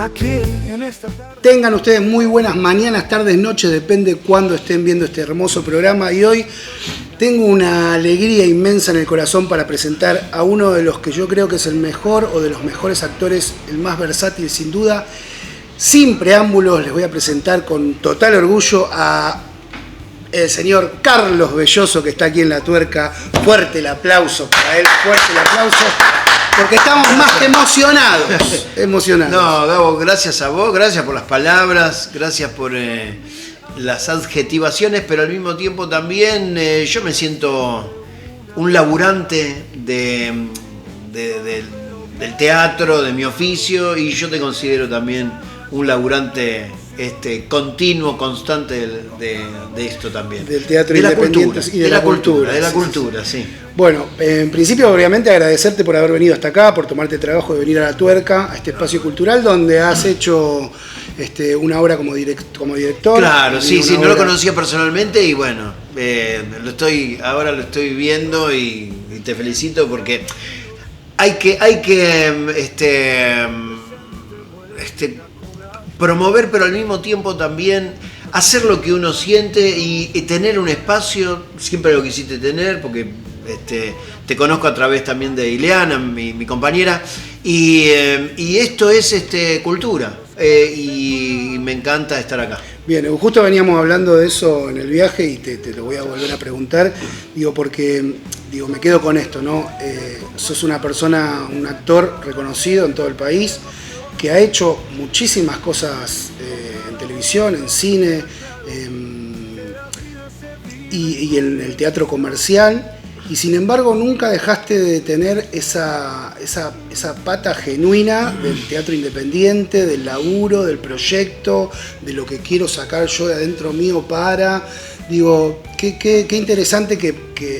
aquí en esta tarde. Tengan ustedes muy buenas mañanas, tardes, noches, depende cuándo estén viendo este hermoso programa. Y hoy tengo una alegría inmensa en el corazón para presentar a uno de los que yo creo que es el mejor o de los mejores actores, el más versátil sin duda. Sin preámbulos, les voy a presentar con total orgullo a el señor Carlos Belloso, que está aquí en La Tuerca. Fuerte el aplauso para él, fuerte el aplauso, porque estamos más que emocionados. No, Gabo, gracias a vos, gracias por las palabras, gracias por las adjetivaciones, pero al mismo tiempo también yo me siento un laburante del teatro, de mi oficio, y yo te considero también un laburante continuo, constante de esto también. Del teatro independiente y de la cultura. De la cultura, sí. Bueno, en principio obviamente agradecerte por haber venido hasta acá, por tomarte el trabajo de venir a La Tuerca, a este espacio cultural donde has hecho una obra como director. Claro, sí, no lo obra... conocía personalmente y bueno, ahora lo estoy viendo y te felicito porque hay que promover, pero al mismo tiempo también hacer lo que uno siente y tener un espacio, siempre lo quisiste tener, porque te conozco a través también de Ileana, mi compañera, y esto es cultura, y me encanta estar acá. Bien, justo veníamos hablando de eso en el viaje y te lo voy a volver a preguntar, porque me quedo con esto, ¿no? Sos una persona, un actor reconocido en todo el país, que ha hecho muchísimas cosas en televisión, en cine y en el teatro comercial, y sin embargo nunca dejaste de tener esa pata genuina del teatro independiente, del laburo, del proyecto, de lo que quiero sacar yo de adentro mío para... qué interesante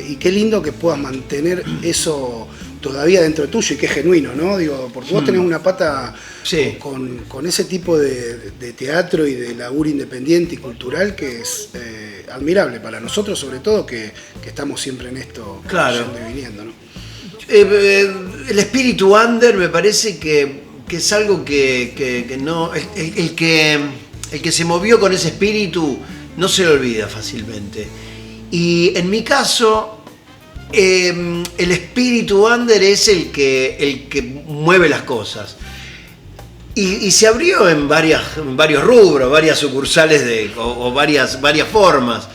y qué lindo que puedas mantener eso todavía dentro tuyo y qué genuino, ¿no? Porque vos tenés una pata sí, con ese tipo de teatro y de laburo independiente y cultural que es admirable para nosotros, sobre todo que estamos siempre en esto, claro, yendo y viniendo, ¿no? El espíritu under me parece que es algo que no... El que se movió con ese espíritu no se lo olvida fácilmente. Y en mi caso... el espíritu under es el que mueve las cosas y se abrió en varios rubros, varias sucursales o varias formas.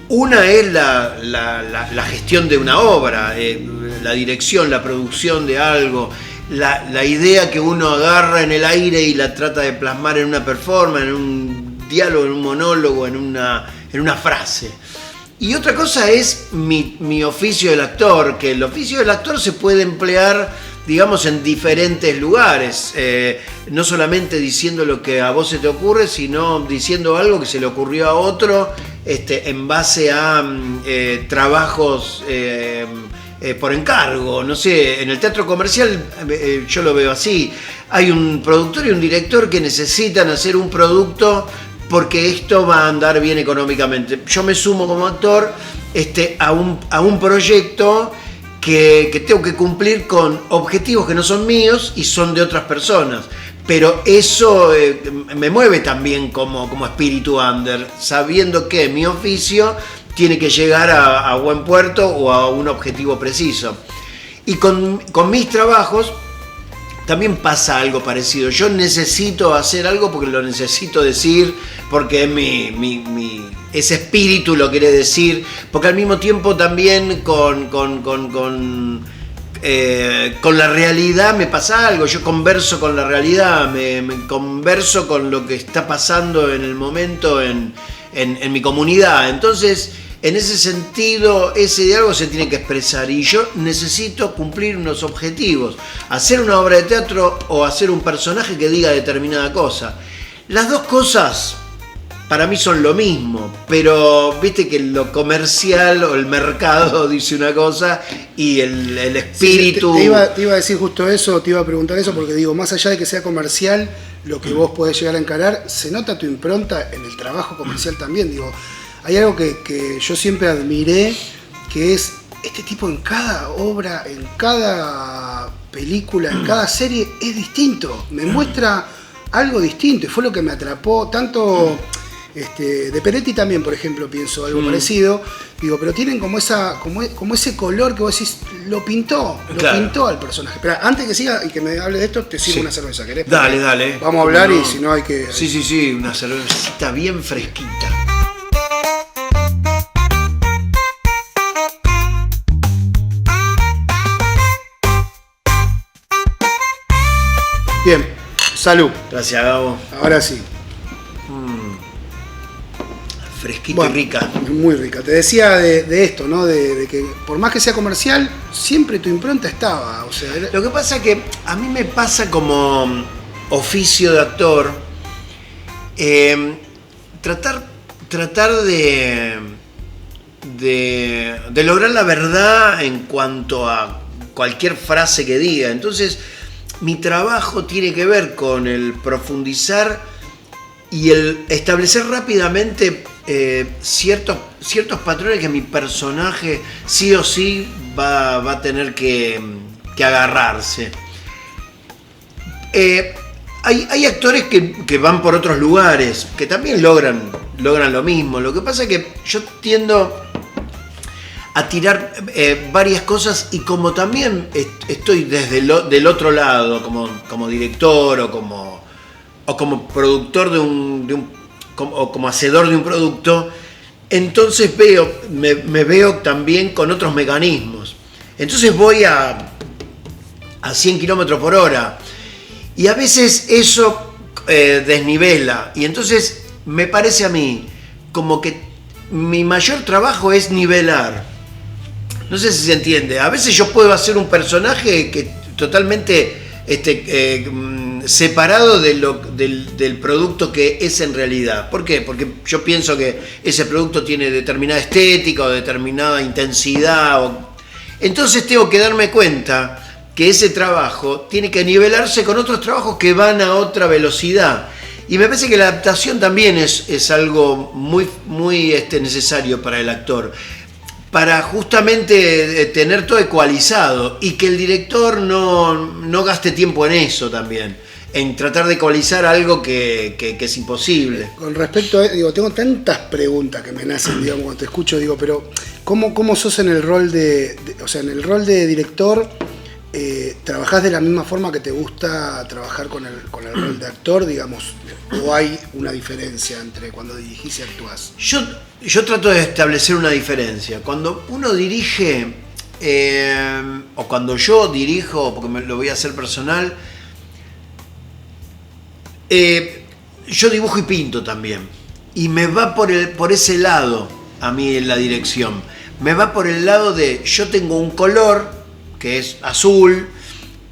Una es la gestión de una obra, la dirección, la producción de algo, la idea que uno agarra en el aire y la trata de plasmar en una performance, en un diálogo, en un monólogo, en una frase. Y otra cosa es mi oficio del actor, que el oficio del actor se puede emplear, digamos, en diferentes lugares, no solamente diciendo lo que a vos se te ocurre, sino diciendo algo que se le ocurrió a otro en base a trabajos por encargo. No sé, en el teatro comercial yo lo veo así. Hay un productor y un director que necesitan hacer un producto porque esto va a andar bien económicamente. Yo me sumo como actor a un proyecto que tengo que cumplir con objetivos que no son míos y son de otras personas. Pero eso me mueve también como espíritu under, sabiendo que mi oficio tiene que llegar a buen puerto o a un objetivo preciso. Y con mis trabajos también pasa algo parecido. Yo necesito hacer algo porque lo necesito decir, porque ese espíritu lo quiere decir, porque al mismo tiempo también con la realidad me pasa algo. Yo converso con la realidad, me converso con lo que está pasando en el momento en mi comunidad. Entonces, en ese sentido, ese diálogo se tiene que expresar y yo necesito cumplir unos objetivos, hacer una obra de teatro o hacer un personaje que diga determinada cosa. Las dos cosas para mí son lo mismo, pero viste que lo comercial o el mercado dice una cosa y el espíritu... Sí, te iba a decir justo eso, te iba a preguntar eso, porque más allá de que sea comercial, lo que vos podés llegar a encarar, se nota tu impronta en el trabajo comercial también, hay algo que yo siempre admiré, que es este tipo en cada obra, en cada película, en cada serie, es distinto. Me muestra algo distinto y fue lo que me atrapó, tanto de Peretti también, por ejemplo, pienso algo parecido, digo, pero tienen como ese color que vos decís, lo pintó al personaje. Pero antes que siga y que me hables de esto, te sirvo una cerveza, ¿querés? Dale. Vamos a hablar y si no hay que... Sí, una cervecita bien fresquita. Bien, salud. Gracias, Gabo. Ahora sí. Fresquita y rica. Muy rica. Te decía de esto, ¿no? De que por más que sea comercial, siempre tu impronta estaba. O sea, Lo que pasa es que a mí me pasa como oficio de actor, tratar de lograr la verdad en cuanto a cualquier frase que diga. Entonces, mi trabajo tiene que ver con el profundizar y el establecer rápidamente ciertos patrones que mi personaje sí o sí va a tener que agarrarse. Hay actores que van por otros lugares, que también logran lo mismo. Lo que pasa es que yo tiendo a tirar varias cosas y como también estoy del otro lado, como director o como productor o como hacedor de un producto, entonces me veo también con otros mecanismos. Entonces voy a 100 kilómetros por hora y a veces eso desnivela y entonces me parece a mí como que mi mayor trabajo es nivelar. No sé si se entiende. A veces yo puedo hacer un personaje que totalmente separado del producto que es en realidad. ¿Por qué? Porque yo pienso que ese producto tiene determinada estética o determinada intensidad. Entonces tengo que darme cuenta que ese trabajo tiene que nivelarse con otros trabajos que van a otra velocidad. Y me parece que la adaptación también es algo muy necesario para el actor, para justamente tener todo ecualizado y que el director no gaste tiempo en eso también, en tratar de ecualizar algo que es imposible. Con respecto a, tengo tantas preguntas que me nacen, cuando te escucho, pero ¿cómo sos en el rol en el rol de director? ¿Trabajás de la misma forma que te gusta trabajar con el rol de actor, o hay una diferencia entre cuando dirigís y actuás? Yo trato de establecer una diferencia. Cuando uno dirige, o cuando yo dirijo, porque lo voy a hacer personal, yo dibujo y pinto también. Y me va por ese lado a mí en la dirección. Me va por el lado de, yo tengo un color que es azul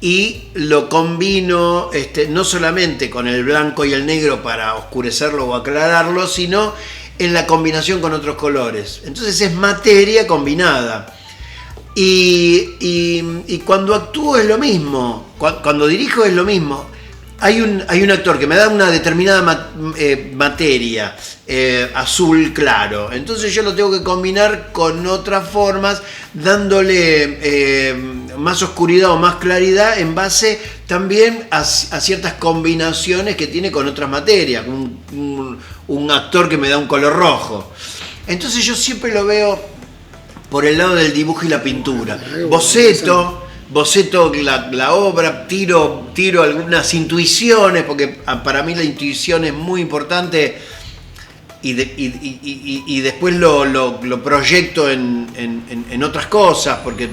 y lo combino no solamente con el blanco y el negro para oscurecerlo o aclararlo, sino en la combinación con otros colores. Entonces es materia combinada. Y cuando actúo es lo mismo, cuando dirijo es lo mismo. Hay un actor que me da una determinada materia, azul claro, entonces yo lo tengo que combinar con otras formas, dándole más oscuridad o más claridad en base también a ciertas combinaciones que tiene con otras materias, un actor que me da un color rojo. Entonces yo siempre lo veo por el lado del dibujo y la pintura. Boceto la obra, tiro algunas intuiciones, porque para mí la intuición es muy importante y después lo proyecto en otras cosas, porque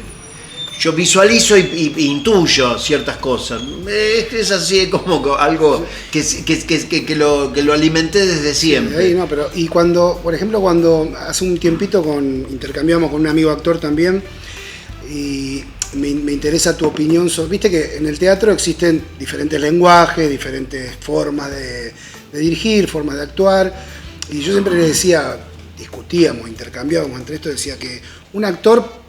yo visualizo y intuyo ciertas cosas. Es así como algo que lo alimenté desde siempre. Sí, pero y cuando, por ejemplo, cuando hace un tiempito intercambiamos con un amigo actor también, y me interesa tu opinión sobre, viste que en el teatro existen diferentes lenguajes, diferentes formas de dirigir, formas de actuar, y yo siempre le decía, discutíamos, intercambiábamos entre esto, decía que un actor,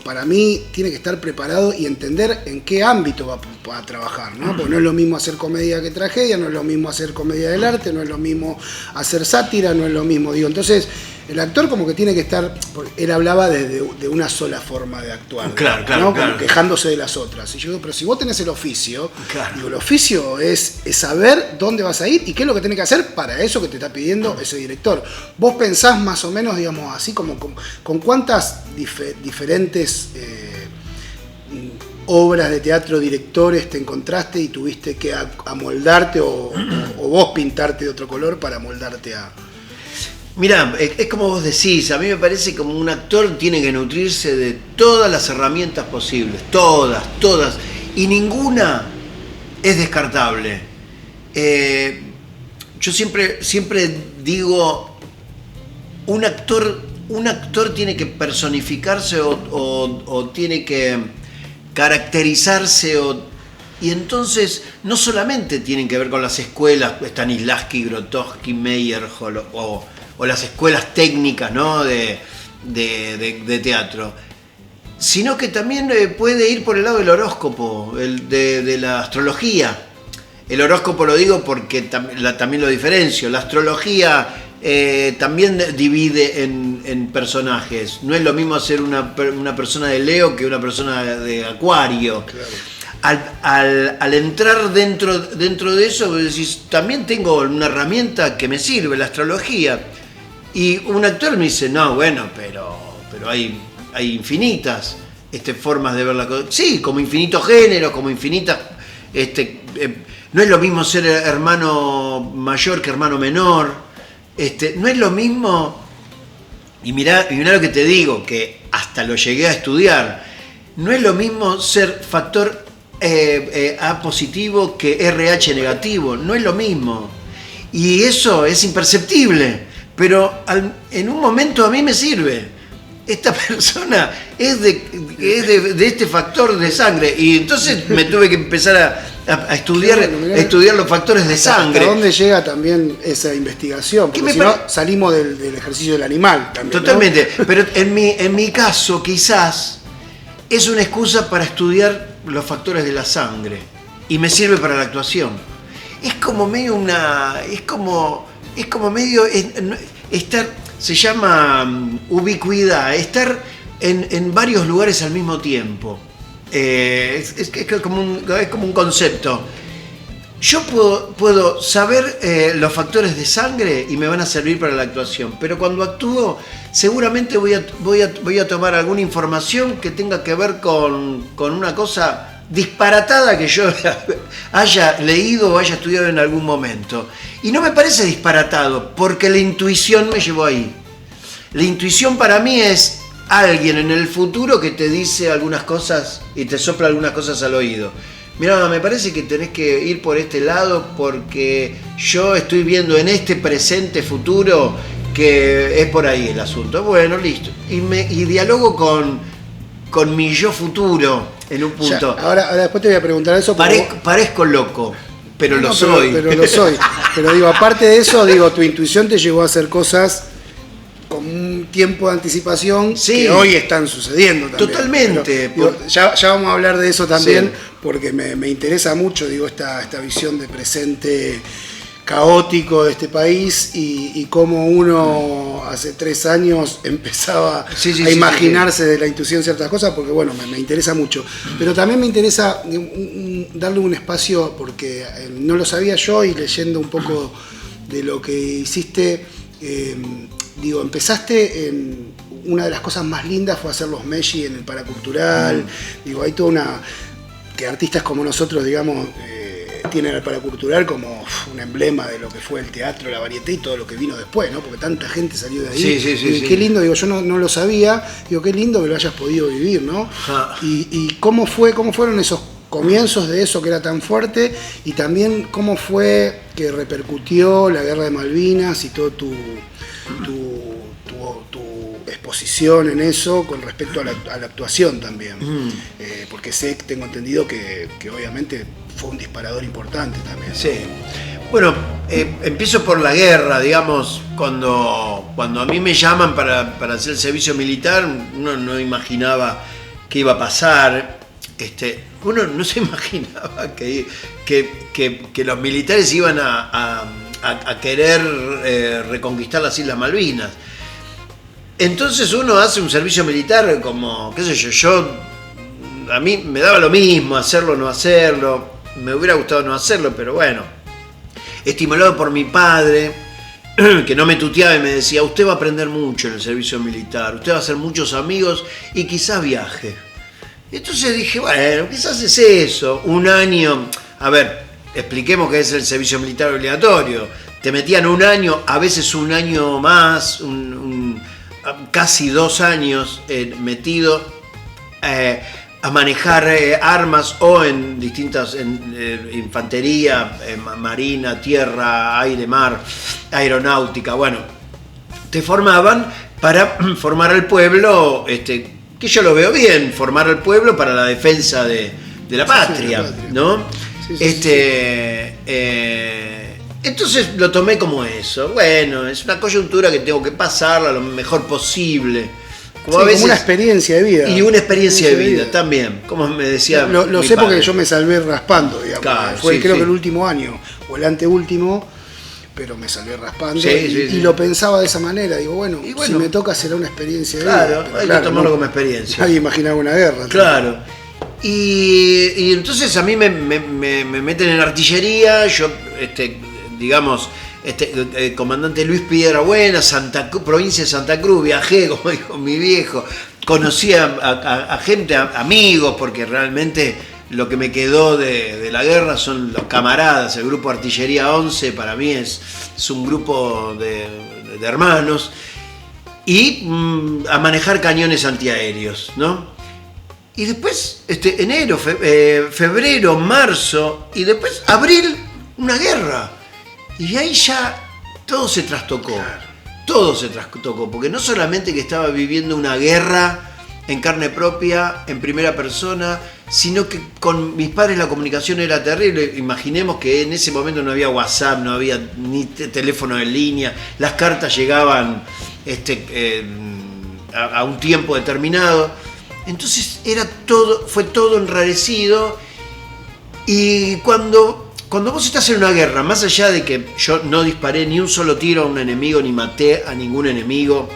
para mí tiene que estar preparado y entender en qué ámbito va a trabajar, ¿no? Porque no es lo mismo hacer comedia que tragedia, no es lo mismo hacer comedia del arte, no es lo mismo hacer sátira, no es lo mismo, entonces el actor como que tiene que estar, porque él hablaba de una sola forma de actuar, Claro, ¿no? Como claro. quejándose de las otras. Y yo digo, pero si vos tenés el oficio, Claro. digo, el oficio es saber dónde vas a ir y qué es lo que tenés que hacer para eso que te está pidiendo ese director. Vos pensás más o menos, digamos, así como con cuántas diferentes obras de teatro, directores te encontraste y tuviste que amoldarte o vos pintarte de otro color para amoldarte a... Mirá, es como vos decís, a mí me parece como un actor tiene que nutrirse de todas las herramientas posibles, todas, y ninguna es descartable. Yo siempre digo, un actor tiene que personificarse o tiene que caracterizarse y entonces no solamente tienen que ver con las escuelas, Stanislavski, Grotowski, Meyerhold o las escuelas técnicas, ¿no? de teatro, sino que también puede ir por el lado del horóscopo, de la astrología. El horóscopo lo digo porque también lo diferencio. La astrología también divide en personajes. No es lo mismo ser una persona de Leo que una persona de Acuario. Claro. Al entrar dentro de eso, decís, también tengo una herramienta que me sirve, la astrología. Y un actor me dice, no, bueno, pero hay infinitas formas de ver la cosa. Sí, como infinitos géneros, como infinitas... no es lo mismo ser hermano mayor que hermano menor. No es lo mismo... Y mirá lo que te digo, que hasta lo llegué a estudiar. No es lo mismo ser factor A positivo que RH negativo. No es lo mismo. Y eso es imperceptible. Pero en un momento a mí me sirve. Esta persona es de este factor de sangre. Y entonces me tuve que empezar a estudiar los factores de sangre. ¿Hasta dónde llega también esa investigación? Porque si no, salimos del ejercicio del animal también. Totalmente. ¿No? Pero en mi caso, quizás, es una excusa para estudiar los factores de la sangre. Y me sirve para la actuación. Es como medio estar, se llama ubicuidad, estar en varios lugares al mismo tiempo. Es como un concepto. Yo puedo saber los factores de sangre y me van a servir para la actuación, pero cuando actúo seguramente voy a tomar alguna información que tenga que ver con una cosa disparatada que yo haya leído o haya estudiado en algún momento. Y no me parece disparatado, porque la intuición me llevó ahí. La intuición para mí es alguien en el futuro que te dice algunas cosas y te sopla algunas cosas al oído. Mirá, me parece que tenés que ir por este lado porque yo estoy viendo en este presente futuro que es por ahí el asunto. Bueno, listo. Y dialogo con mi yo futuro en un punto. Ya, ahora después te voy a preguntar eso. Parezco loco, pero lo soy. Pero lo soy. Pero digo, aparte de eso, tu intuición te llevó a hacer cosas con un tiempo de anticipación que hoy están sucediendo también. Totalmente. Pero, ya vamos a hablar de eso también, porque me interesa mucho, esta visión de presente caótico de este país y cómo uno hace 3 años empezaba a imaginarse de la intuición ciertas cosas, porque bueno, me interesa mucho. Pero también me interesa darle un espacio, porque no lo sabía yo, y leyendo un poco de lo que hiciste, empezaste una de las cosas más lindas fue hacer los Messi en el Paracultural. Hay toda que artistas como nosotros, tienen el Paracultural como un emblema de lo que fue el teatro, la varieté y todo lo que vino después, ¿no? Porque tanta gente salió de ahí. Sí. Qué lindo, yo no lo sabía, qué lindo que lo hayas podido vivir, ¿no? Y cómo fueron esos comienzos de eso que era tan fuerte, y también cómo fue que repercutió la Guerra de Malvinas y todo tu exposición en eso con respecto a la actuación también. Porque tengo entendido que obviamente fue un disparador importante también, ¿no? Sí. Bueno, empiezo por la guerra, cuando a mí me llaman para hacer el servicio militar, uno no imaginaba qué iba a pasar. Uno no se imaginaba que los militares iban a querer reconquistar las Islas Malvinas. Entonces uno hace un servicio militar como, qué sé yo, a mí me daba lo mismo hacerlo o no hacerlo, me hubiera gustado no hacerlo, pero bueno, estimulado por mi padre, que no me tuteaba y me decía, usted va a aprender mucho en el servicio militar, usted va a hacer muchos amigos y quizás viaje. Entonces dije, bueno, quizás es eso, un año, a ver, expliquemos qué es el servicio militar obligatorio. Te metían un año, a veces un año más, casi 2 años metido a manejar armas o en distintas infantería, marina, tierra, aire, mar, aeronáutica. Bueno, te formaban para formar al pueblo, que yo lo veo bien, formar al pueblo para la defensa de la patria, ¿no? Entonces lo tomé como eso. Bueno, es una coyuntura que tengo que pasarla lo mejor posible. Como una experiencia de vida. Y una experiencia de vida también. Como me decía. Lo sé porque yo me salvé raspando, digamos. Claro, fue creo que el último año o el anteúltimo, pero me salvé raspando. Y lo pensaba de esa manera. Digo, bueno, si me toca será una experiencia de vida. Claro, hay que tomarlo como experiencia. Nadie imaginaba una guerra. Claro. Y entonces a mí me meten en artillería, yo, digamos, comandante Luis Piedrabuena, provincia de Santa Cruz, viajé, como dijo mi viejo, conocí a gente, amigos, porque realmente lo que me quedó de la guerra son los camaradas, el grupo Artillería 11, para mí es un grupo de hermanos, y a manejar cañones antiaéreos, ¿no? Y después, enero, febrero, marzo, y después abril, una guerra. Y ahí ya todo se trastocó. Todo se trastocó, porque no solamente que estaba viviendo una guerra en carne propia, en primera persona, sino que con mis padres la comunicación era terrible. Imaginemos que en ese momento no había WhatsApp, no había ni teléfono en línea, las cartas llegaban a un tiempo determinado. Entonces fue todo enrarecido. Y cuando vos estás en una guerra, más allá de que yo no disparé ni un solo tiro a un enemigo, ni maté a ningún enemigo,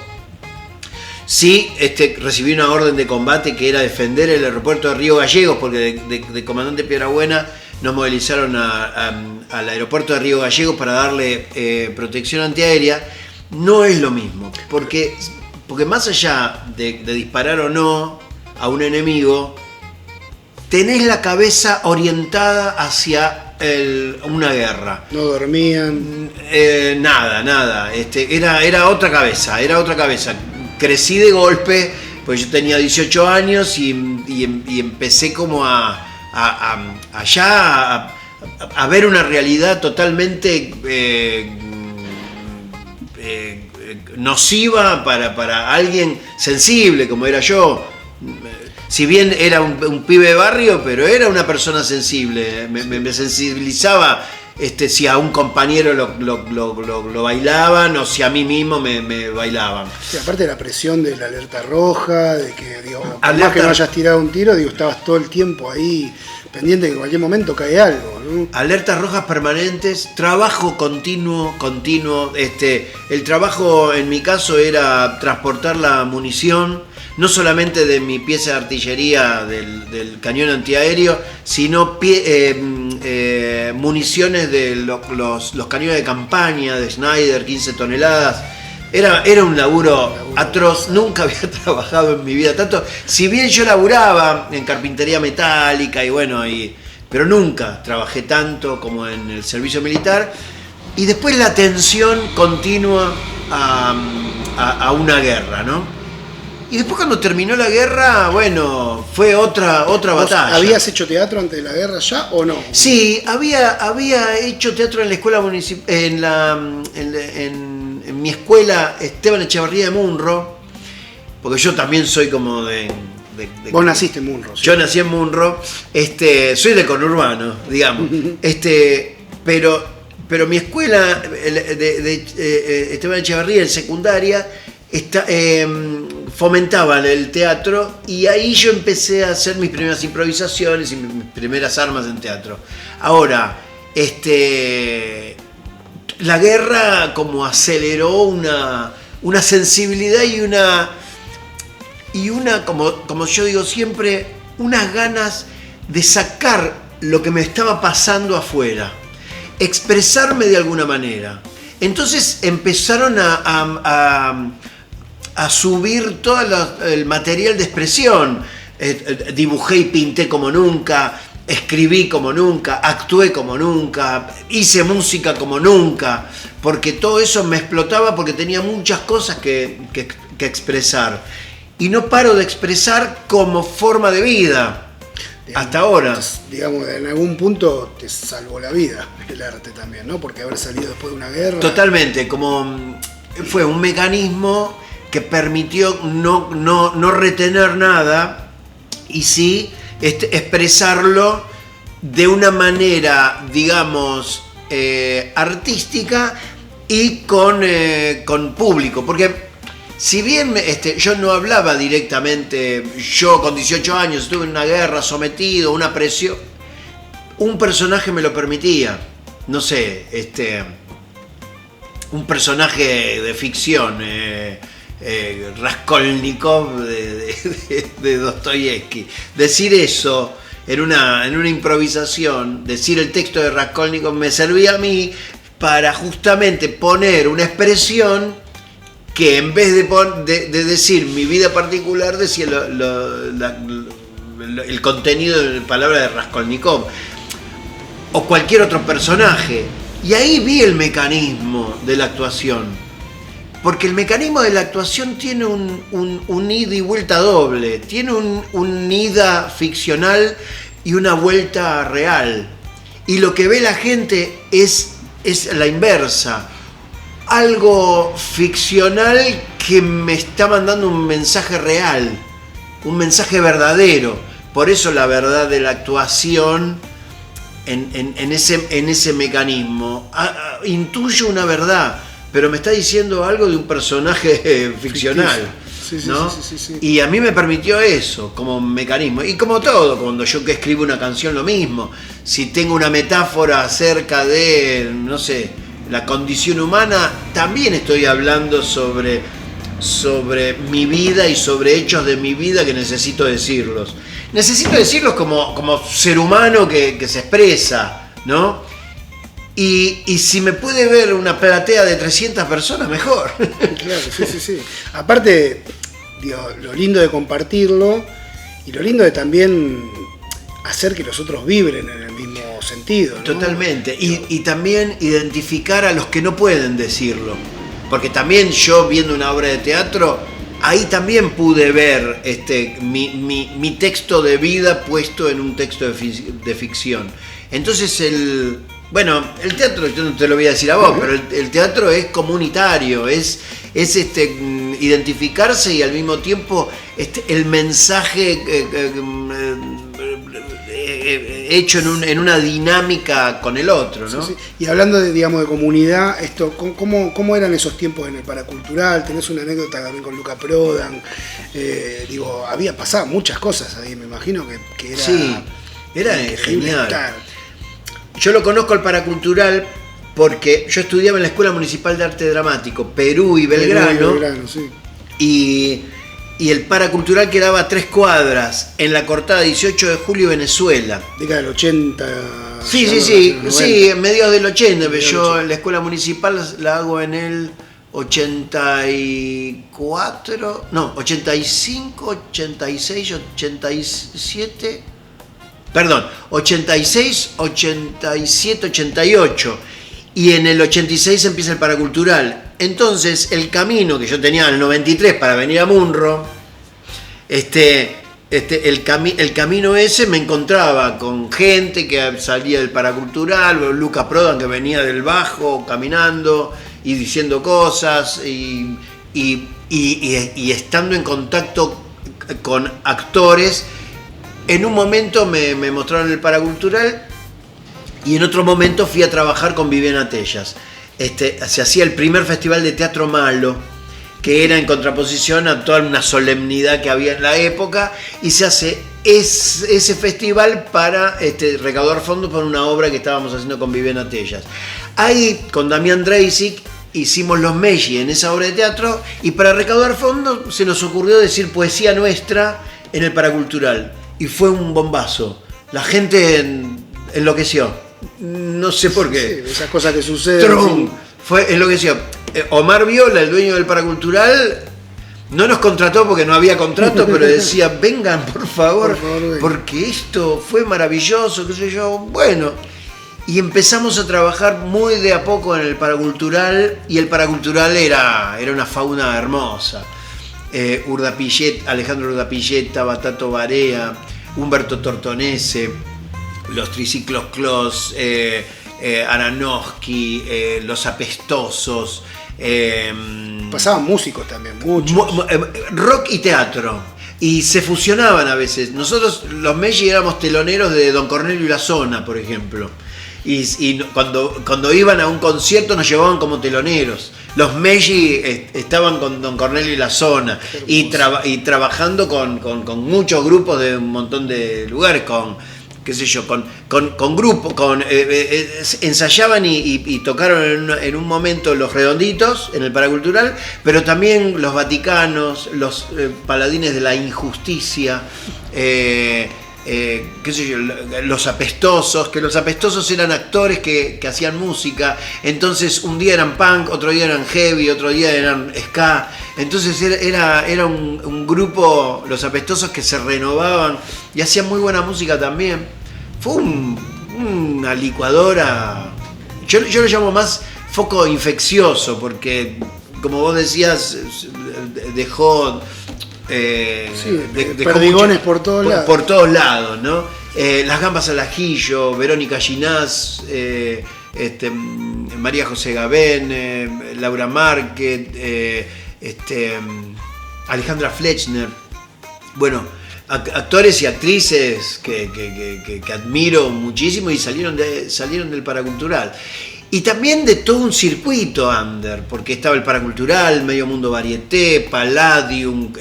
sí recibí una orden de combate que era defender el aeropuerto de Río Gallegos, porque de comandante Piedrabuena nos movilizaron al aeropuerto de Río Gallegos para darle protección antiaérea. No es lo mismo, porque más allá de disparar o no a un enemigo, tenés la cabeza orientada hacia una guerra. No dormían. Nada. Era otra cabeza. Crecí de golpe, pues yo tenía 18 años y empecé como a ver una realidad totalmente nociva para alguien sensible como era yo. Si bien era un pibe de barrio, pero era una persona sensible. Me sensibilizaba si a un compañero lo bailaban o si a mí mismo me bailaban. Sí, aparte de la presión de la alerta roja, de que, por más que no hayas tirado un tiro, estabas todo el tiempo ahí pendiente que en cualquier momento cae algo, ¿no? Alertas rojas permanentes, trabajo continuo. El trabajo en mi caso era transportar la munición, no solamente de mi pieza de artillería del cañón antiaéreo, sino municiones de los cañones de campaña de Schneider, 15 toneladas. Era un laburo atroz, nunca había trabajado en mi vida tanto, si bien yo laburaba en carpintería metálica pero nunca trabajé tanto como en el servicio militar. Y después la atención continua a una guerra, ¿no? Y después cuando terminó la guerra, fue otra batalla. ¿Habías hecho teatro antes de la guerra ya o no? Sí, había hecho teatro en la escuela municipal, en mi escuela Esteban Echevarría de Munro, porque yo también soy como de Vos naciste en Munro. ¿Sí? Yo nací en Munro, soy de conurbano, digamos, pero mi escuela de Esteban Echevarría en secundaria fomentaban el teatro y ahí yo empecé a hacer mis primeras improvisaciones y mis primeras armas en teatro. Ahora, la guerra como aceleró una una sensibilidad y una como yo digo siempre, unas ganas de sacar lo que me estaba pasando afuera, expresarme de alguna manera. Entonces empezaron a subir todo el material de expresión. Dibujé y pinté como nunca, escribí como nunca, actué como nunca, hice música como nunca, porque todo eso me explotaba porque tenía muchas cosas que expresar. Y no paro de expresar como forma de vida. Hasta ahora. Digamos, en algún punto te salvó la vida el arte también, ¿no? Porque haber salido después de una guerra. Totalmente, como fue un mecanismo que permitió no retener nada y sí expresarlo de una manera, digamos, artística y con público. Porque si bien yo no hablaba directamente, yo con 18 años estuve en una guerra, sometido, una presión, un personaje me lo permitía. No sé, un personaje de ficción, Raskolnikov de Dostoyevsky. Decir eso en una improvisación, decir el texto de Raskolnikov me servía a mí para justamente poner una expresión que en vez de decir mi vida particular, decía el contenido de la palabra de Raskolnikov o cualquier otro personaje. Y ahí vi el mecanismo de la actuación, porque el mecanismo de la actuación tiene un ida y vuelta doble, tiene un ida ficcional y una vuelta real, y lo que ve la gente es la inversa. Algo ficcional que me está mandando un mensaje real, un mensaje verdadero. Por eso la verdad de la actuación en ese mecanismo. Intuyo una verdad, pero me está diciendo algo de un personaje ficcional. Sí, ¿no? Sí. Y a mí me permitió eso como mecanismo. Y como todo, cuando yo que escribo una canción, lo mismo. Si tengo una metáfora acerca de, no sé, la condición humana, también estoy hablando sobre mi vida y sobre hechos de mi vida que necesito decirlos. Necesito decirlos como ser humano que se expresa, ¿no? Y si me puede ver una platea de 300 personas, mejor. Claro, sí. Aparte, digo, lo lindo de compartirlo y lo lindo de también hacer que los otros vibren en el mismo sentido, ¿no? Totalmente. Y también identificar a los que no pueden decirlo. Porque también yo, viendo una obra de teatro, ahí también pude ver mi texto de vida puesto en un texto de ficción. Entonces el teatro, yo no te lo voy a decir a vos, pero el teatro es comunitario, es identificarse y al mismo tiempo el mensaje hecho en una dinámica con el otro, ¿no? Sí. Y hablando de comunidad, ¿cómo eran esos tiempos en el Paracultural? Tenés una anécdota también con Luca Prodan. Había pasado muchas cosas ahí, me imagino que era... Sí, era genial. Yo lo conozco al Paracultural porque yo estudiaba en la Escuela Municipal de Arte Dramático, Perú y Belgrano. Sí. Y el Paracultural quedaba a 3 cuadras, en la cortada 18 de julio, Venezuela. Década del 80. Sí, en mediados del 80, pero yo en la Escuela Municipal la hago en el 84, no, 85, 86, 87, perdón, 86, 87, 88. Y en el 86 empieza el Paracultural. Entonces, el camino que yo tenía en el 93 para venir a Munro, el camino ese me encontraba con gente que salía del Paracultural, Luca Prodan que venía del bajo caminando y diciendo cosas y estando en contacto con actores. En un momento me mostraron el Paracultural y en otro momento fui a trabajar con Viviana Tellas. Se hacía el primer festival de teatro malo, que era en contraposición a toda una solemnidad que había en la época, y se hace ese festival para recaudar fondos para una obra que estábamos haciendo con Viviana Tellas. Ahí, con Damián Dreisig, hicimos los Meggi en esa obra de teatro y para recaudar fondos se nos ocurrió decir poesía nuestra en el Paracultural y fue un bombazo. La gente enloqueció, no sé por qué. Sí, esas cosas que suceden. Fue enloqueció. Omar Viola, el dueño del Paracultural, no nos contrató porque no había contrato, pero decía, vengan por favor porque esto fue maravilloso, qué sé yo. Bueno, y empezamos a trabajar muy de a poco en el Paracultural, y el Paracultural era una fauna hermosa. Alejandro Urdapilleta, Batato Barea, Humberto Tortonese, los Triciclos Clos, Aranowski, Los Apestosos. Pasaban músicos también, muchos. Rock y teatro. Y se fusionaban a veces. Nosotros, los Meggi, éramos teloneros de Don Cornelio y la Zona, por ejemplo. Y cuando iban a un concierto nos llevaban como teloneros. Los Meggi estaban con Don Cornelio y la Zona. Y trabajando con muchos grupos de un montón de lugares, qué sé yo, con grupos, ensayaban y tocaron en un momento Los Redonditos en el Paracultural, pero también Los Vaticanos, los Paladines de la Injusticia, qué sé yo, Los Apestosos, que Los Apestosos eran actores que hacían música, entonces un día eran punk, otro día eran heavy, otro día eran ska, entonces era un grupo, Los Apestosos, que se renovaban y hacían muy buena música también. Fue una licuadora, yo lo llamo más foco infeccioso, porque como vos decías, dejó perdigones por todos lados. Por todos lados, ¿no? Las Gambas al Ajillo, Verónica Ginás, María José Gabén, Laura Márquez, Alejandra Flechner. Bueno, actores y actrices que admiro muchísimo y salieron del Paracultural. Y también de todo un circuito under, porque estaba el Paracultural, Medio Mundo Varieté, Palladium,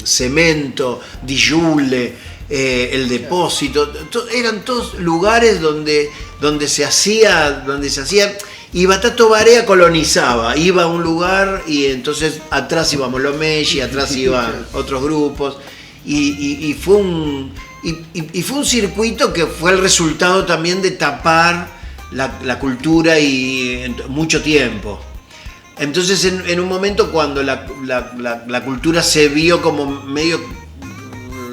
Cemento, Dijule, El Depósito. Eran todos lugares donde se hacía. Y Batato Barea colonizaba, iba a un lugar y entonces atrás íbamos los Meggi, atrás iban otros grupos. Y fue un circuito que fue el resultado también de tapar la cultura y mucho tiempo. Entonces en un momento cuando la cultura se vio como medio,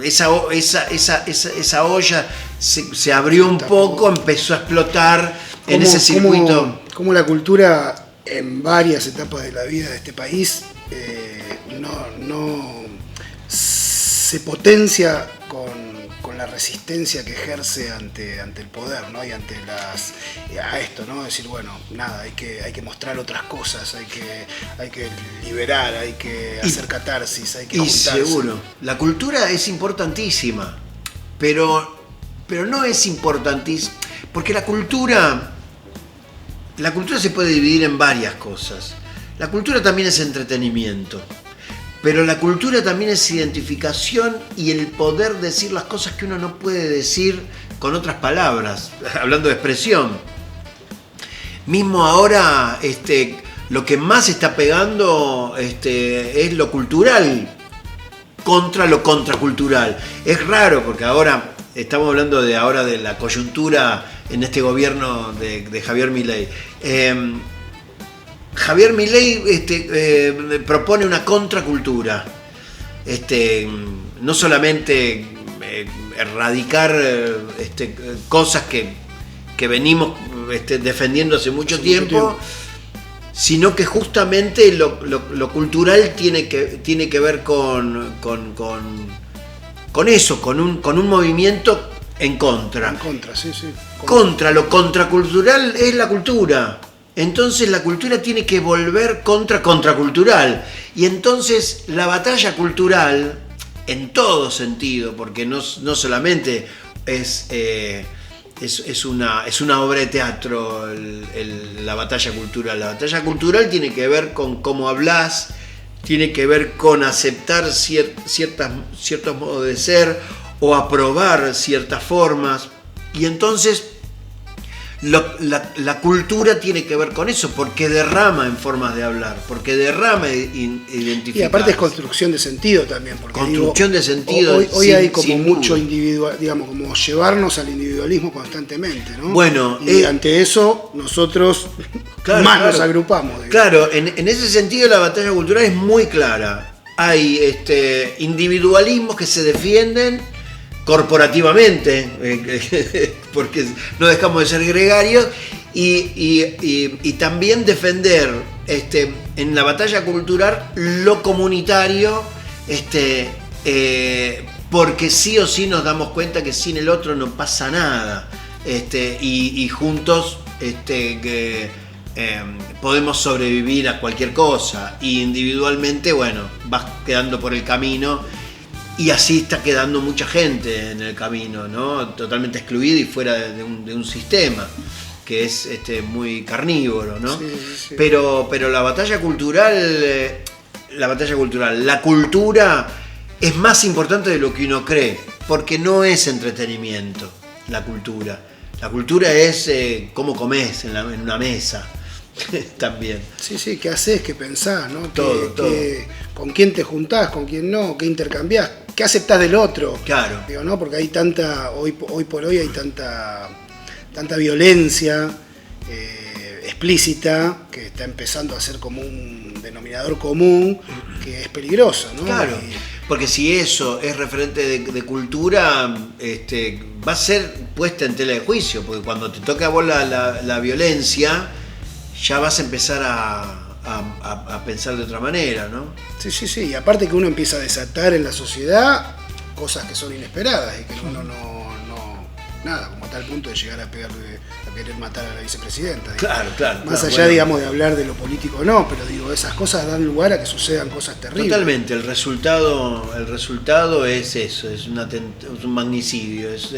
esa olla se abrió un poco, empezó a explotar en ese circuito. Como la cultura en varias etapas de la vida de este país no se potencia con la resistencia que ejerce ante el poder, ¿no? Y ante a esto, ¿no? Decir, bueno, nada, hay que mostrar otras cosas, hay que liberar, hay que hacer catarsis, hay que juntarse. Y seguro, la cultura es importantísima, pero no es importantísima, porque la cultura se puede dividir en varias cosas. La cultura también es entretenimiento. Pero la cultura también es identificación y el poder decir las cosas que uno no puede decir con otras palabras, hablando de expresión. Mismo ahora lo que más está pegando es lo cultural contra lo contracultural. Es raro porque ahora estamos hablando de la coyuntura en este gobierno de Javier Milei. Javier Milei propone una contracultura, no solamente erradicar cosas que venimos defendiendo hace mucho tiempo, sino que justamente lo cultural tiene que ver con eso, con un movimiento en contra. En contra, sí. Contra lo contracultural es la cultura. Entonces la cultura tiene que volver contracultural. Y entonces la batalla cultural, en todo sentido, porque no solamente es una obra de teatro la batalla cultural. La batalla cultural tiene que ver con cómo hablas, tiene que ver con aceptar ciertos modos de ser o aprobar ciertas formas. Y entonces La cultura tiene que ver con eso, porque derrama en formas de hablar, porque derrama identificar. Y aparte es construcción de sentido también. Porque construcción de sentido. Hoy hay como mucho individual, digamos, como llevarnos al individualismo constantemente, ¿no? Bueno, y ante eso nosotros nos agrupamos. Digamos. Claro, en ese sentido la batalla cultural es muy clara. Hay individualismos que se defienden corporativamente, porque no dejamos de ser gregarios, y también defender en la batalla cultural lo comunitario, porque sí o sí nos damos cuenta que sin el otro no pasa nada, y juntos podemos sobrevivir a cualquier cosa, y individualmente, bueno, vas quedando por el camino. Y así está quedando mucha gente en el camino, ¿no? Totalmente excluida y fuera de un sistema que es muy carnívoro, ¿no? Sí. Pero la batalla cultural, la cultura es más importante de lo que uno cree, porque no es entretenimiento la cultura. La cultura es cómo comes en una mesa. También. Sí, qué haces, qué pensás, ¿no? Todo. Con quién te juntás, con quién no, qué intercambiás, qué aceptás del otro. Claro. Digo, ¿no? Porque hay hoy por hoy hay tanta violencia explícita que está empezando a ser como un denominador común que es peligroso, ¿no? Claro. Porque si eso es referente de cultura, va a ser puesta en tela de juicio, porque cuando te toca a vos la violencia, ya vas a empezar a pensar de otra manera, ¿no? Sí, y aparte que uno empieza a desatar en la sociedad cosas que son inesperadas y que uno nada, como a tal punto de llegar a querer matar a la vicepresidenta. Claro. Más allá, digamos, de hablar de lo político o no, pero digo, esas cosas dan lugar a que sucedan cosas terribles. Totalmente, el resultado es eso, es un magnicidio, es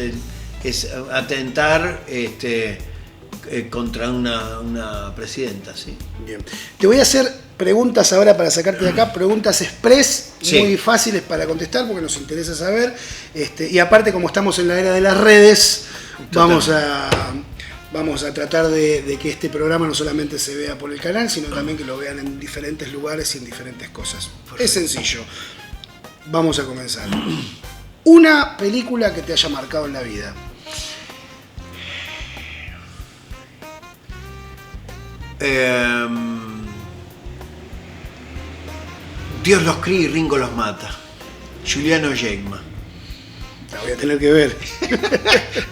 atentar contra una presidenta, ¿sí? Bien. Te voy a hacer preguntas ahora para sacarte de acá, preguntas express, sí, muy fáciles para contestar porque nos interesa saber. Y aparte, como estamos en la era de las redes, vamos a tratar de que este programa no solamente se vea por el canal, sino también que lo vean en diferentes lugares y en diferentes cosas. Perfecto. Es sencillo. Vamos a comenzar. Una película que te haya marcado en la vida. Dios los cría y Ringo los mata. Juliano Jägman. La voy a tener que ver.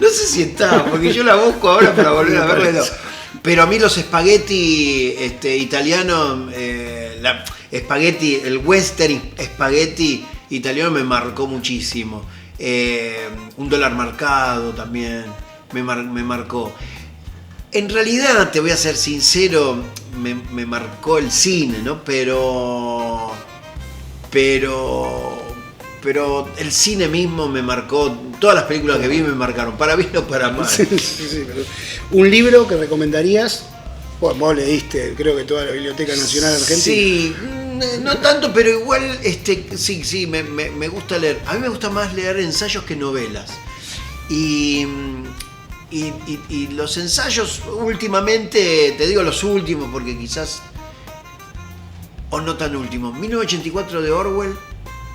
No sé si está, porque yo la busco ahora para volver a verla. Pero a mí los espagueti italianos, el western espagueti italiano me marcó muchísimo. Un dólar marcado también me marcó. En realidad, te voy a ser sincero, me marcó el cine, ¿no? Pero el cine mismo me marcó, todas las películas que vi me marcaron, para bien o para mal. Sí, pero un libro que recomendarías, vos leíste, creo que toda la Biblioteca Nacional Argentina. Sí, no tanto, pero igual, sí, me gusta leer. A mí me gusta más leer ensayos que novelas. Y los ensayos últimamente, te digo los últimos porque quizás, o no tan últimos, 1984 de Orwell,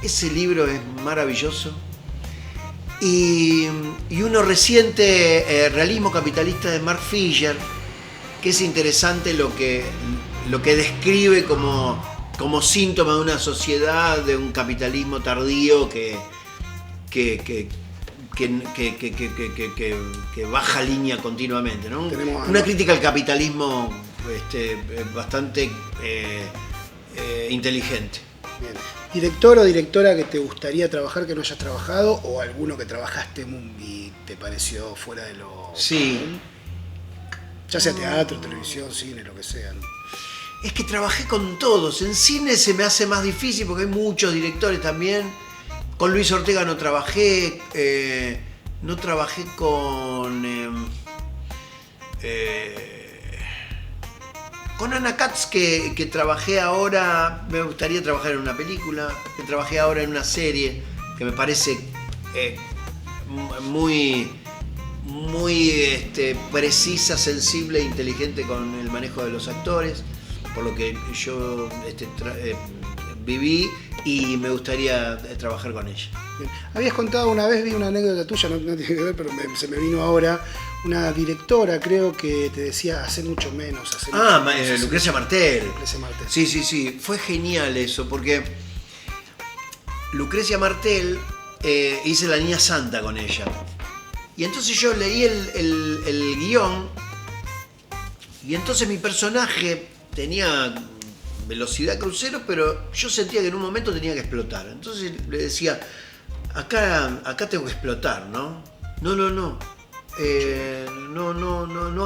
ese libro es maravilloso. Y uno reciente, Realismo Capitalista de Mark Fisher, que es interesante lo que describe como síntoma de una sociedad, de un capitalismo tardío que baja línea continuamente, ¿no? Una crítica al capitalismo bastante inteligente. Bien. ¿Director o directora que te gustaría trabajar que no hayas trabajado o alguno que trabajaste y te pareció fuera de lo... Sí. Ya sea teatro, televisión, cine, lo que sea, ¿no? Es que trabajé con todos. En cine se me hace más difícil porque hay muchos directores también. Con Luis Ortega no trabajé con Ana Katz, que trabajé ahora, me gustaría trabajar en una película, que trabajé ahora en una serie, que me parece muy muy precisa, sensible e inteligente con el manejo de los actores, por lo que yo viví y me gustaría trabajar con ella. Bien. Habías contado una vez, vi una anécdota tuya, no tiene que ver, pero se me vino ahora, una directora creo que te decía hacer mucho menos. Lucrecia Martel. Lucrecia Martel. Sí, fue genial eso, porque Lucrecia Martel, hice La Niña Santa con ella. Y entonces yo leí el guión, y entonces mi personaje tenía velocidad crucero, pero yo sentía que en un momento tenía que explotar. Entonces le decía, acá tengo que explotar, ¿no? No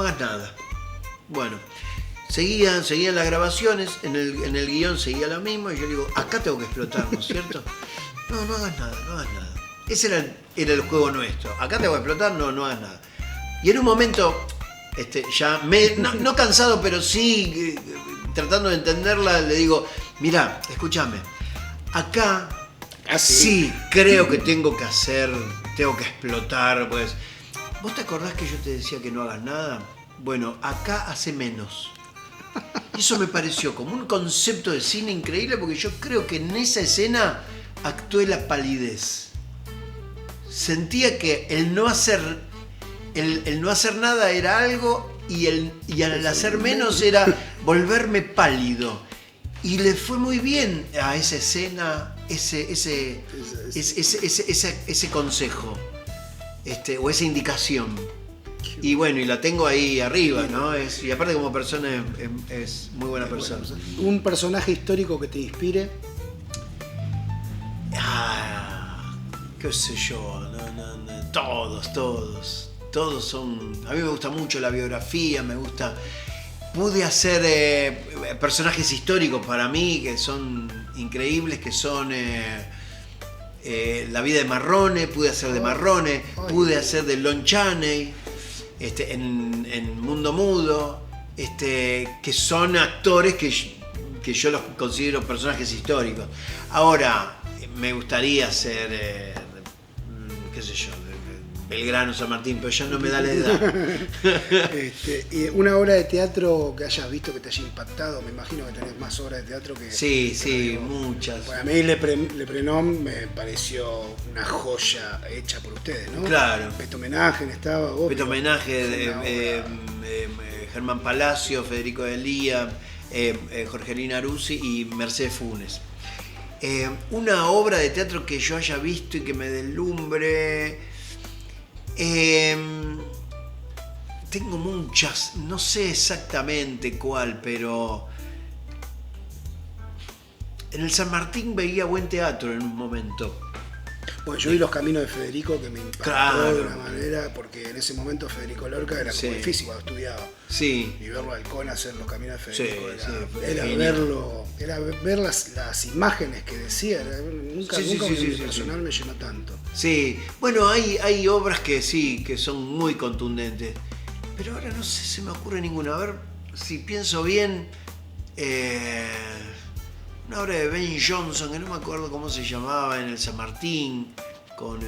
hagas nada. Bueno, seguían las grabaciones, en el guión seguía lo mismo, y yo digo, acá tengo que explotar, ¿no es cierto? No hagas nada. Ese era el juego nuestro. Acá tengo que explotar, no hagas nada. Y en un momento, ya no cansado, pero sí tratando de entenderla, le digo, mirá, escúchame, acá sí creo que tengo que explotar, pues. ¿Vos te acordás que yo te decía que no hagas nada? Bueno, acá hace menos. Y eso me pareció como un concepto de cine increíble, porque yo creo que en esa escena actué la palidez. Sentía que el no hacer nada era algo, y al hacer menos era volverme pálido. Y le fue muy bien a esa escena ese consejo, o esa indicación. Y bueno, y la tengo ahí arriba, ¿no? Y aparte como persona es muy buena persona. ¿Un personaje histórico que te inspire? Qué sé yo, todos son. A mí me gusta mucho la biografía, pude hacer personajes históricos para mí que son increíbles, que son la vida de Marrone, pude hacer de Marrone, pude hacer de Lon Chaney, en Mundo Mudo, que son actores que yo los considero personajes históricos. Ahora, me gustaría ser, qué sé yo, Belgrano, San Martín, pero ya no me da la edad. Y una obra de teatro que hayas visto que te haya impactado, me imagino que tenés más obras de teatro que... Sí, muchas. Bueno, a mí Le Prenom me pareció una joya hecha por ustedes, ¿no? Claro. Peto Homenaje estaba... Peto Homenaje de Germán Palacio, Federico Delía, Jorgelina Aruzzi y Mercedes Funes. Una obra de teatro que yo haya visto y que me deslumbre... tengo muchas, no sé exactamente cuál, pero en el San Martín veía buen teatro en un momento. Bueno, yo vi Los Caminos de Federico, que me impactó de una manera, porque en ese momento Federico Lorca era como difícil cuando estudiaba. Sí. Y verlo al Halcón hacer Los Caminos de Federico era ver las imágenes que decía. Nunca personal me llenó tanto. Sí, bueno, hay obras que sí, que son muy contundentes. Pero ahora no sé, se me ocurre ninguna. A ver, si pienso bien, una obra de Ben Johnson, que no me acuerdo cómo se llamaba, en el San Martín, con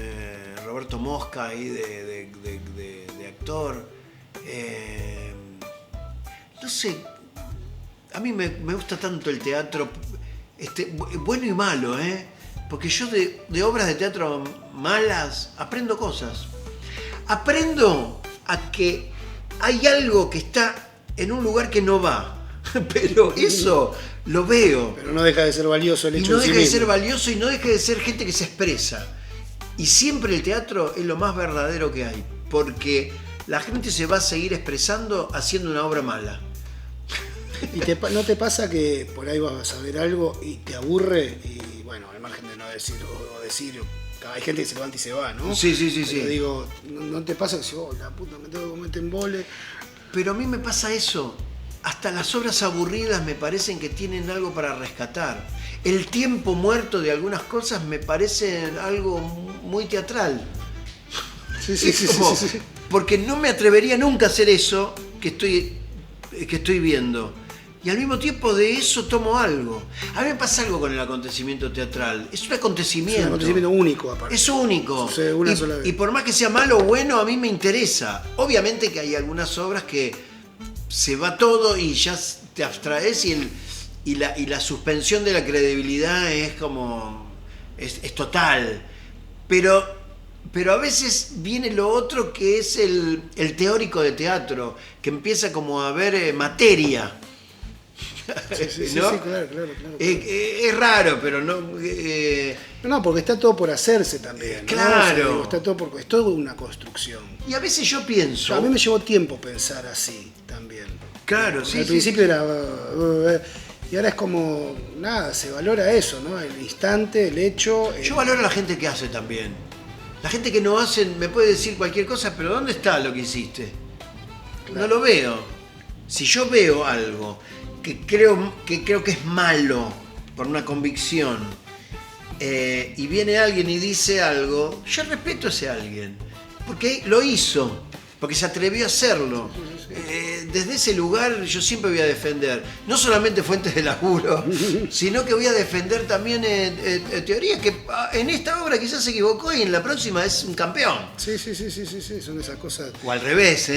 Roberto Mosca ahí de actor. No sé, a mí me gusta tanto el teatro, bueno y malo, porque yo de obras de teatro malas aprendo cosas. Aprendo a que hay algo que está en un lugar que no va, pero eso lo veo. Pero no deja de ser valioso el hecho. Y no deja de ser valioso, y no deja de ser gente que se expresa. Y siempre el teatro es lo más verdadero que hay, porque la gente se va a seguir expresando haciendo una obra mala. ¿Y no te pasa que por ahí vas a ver algo y te aburre? Y bueno, al margen de no decir o decir, hay gente que se levanta y se va, ¿no? Sí. Pero digo, ¿no te pasa que si la puta, me tengo que comer embole? Pero a mí me pasa eso. Hasta las obras aburridas me parecen que tienen algo para rescatar. El tiempo muerto de algunas cosas me parece algo muy teatral. Sí. Porque no me atrevería nunca a hacer eso que estoy viendo. y al mismo tiempo de eso tomo algo. A mí me pasa algo con el acontecimiento teatral. Es un acontecimiento. Es un acontecimiento único, aparte. Es único. Sucede una sola vez. Y por más que sea malo o bueno, a mí me interesa. Obviamente que hay algunas obras que se va todo y ya te abstraes y la suspensión de la credibilidad es como... es total. Pero a veces viene lo otro que es el teórico de teatro, que empieza como a ver materia. Sí, ¿no? sí, claro. Es raro, pero no... No, porque está todo por hacerse también, ¿no? Claro. O sea, digo, está todo es todo una construcción. Y a veces yo pienso... A mí me llevó tiempo pensar así también. Claro, sí. Al principio era... y ahora es como... Nada, se valora eso, ¿no? El instante, el hecho... Yo valoro a la gente que hace también. La gente que no hace me puede decir cualquier cosa, pero ¿dónde está lo que hiciste? Claro. No lo veo. Si yo veo algo que creo que es malo por una convicción y viene alguien y dice algo, yo respeto a ese alguien, porque lo hizo, porque se atrevió a hacerlo. Desde ese lugar yo siempre voy a defender, no solamente fuentes de laburo, sino que voy a defender también teorías que en esta obra quizás se equivocó y en la próxima es un campeón. Sí, son esas cosas. O al revés,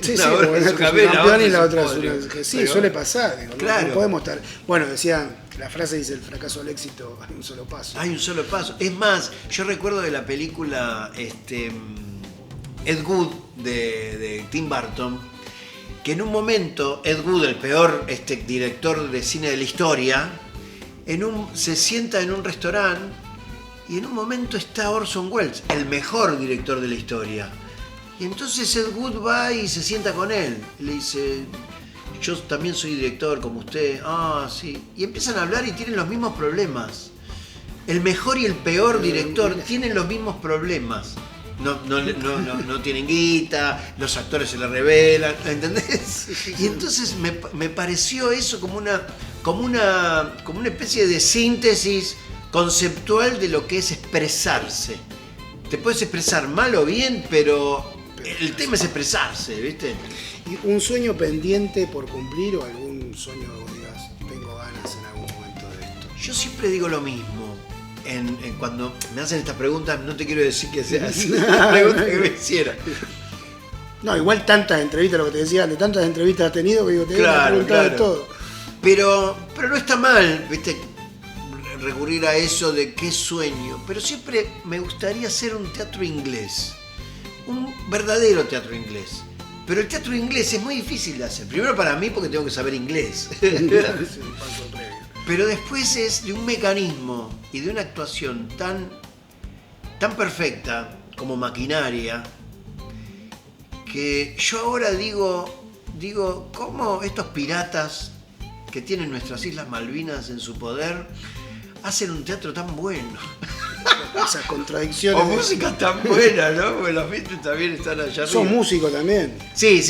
Sí, una obra es un campeón y la otra es un una... Sí, pero, suele pasar, digo, claro. No podemos estar... Bueno, decían, la frase dice, el fracaso al éxito hay un solo paso. Hay un solo paso. Es más, yo recuerdo de la película Ed Wood de Tim Burton, que en un momento Ed Wood, el peor director de cine de la historia, se sienta en un restaurante y en un momento está Orson Welles, el mejor director de la historia. Y entonces Ed Wood va y se sienta con él. Le dice, yo también soy director como usted. Ah, sí. Y empiezan a hablar y tienen los mismos problemas. El mejor y el peor director tienen los mismos problemas. No tienen guita, los actores se le revelan, ¿entendés? Y entonces me pareció eso como una especie de síntesis conceptual de lo que es expresarse. Te puedes expresar mal o bien, pero el tema es expresarse, ¿viste? ¿Y un sueño pendiente por cumplir o algún sueño que digas, tengo ganas en algún momento de esto? Yo siempre digo lo mismo. Cuando me hacen estas preguntas, no te quiero decir que sea así la pregunta que me hiciera. No, igual tantas entrevistas, lo que te decía, de tantas entrevistas has tenido, que digo, te voy a preguntar de todo. Pero no está mal, ¿viste? Recurrir a eso de qué sueño. Pero siempre me gustaría hacer un teatro inglés. Un verdadero teatro inglés. Pero el teatro inglés es muy difícil de hacer. Primero para mí porque tengo que saber inglés. Pero después es de un mecanismo y de una actuación tan perfecta como maquinaria, que yo ahora digo, ¿cómo estos piratas que tienen nuestras Islas Malvinas en su poder hacen un teatro tan bueno? Esas contradicciones. O música tan buena, ¿no? Porque los Beatles también están allá arriba. Son músicos también. Sí.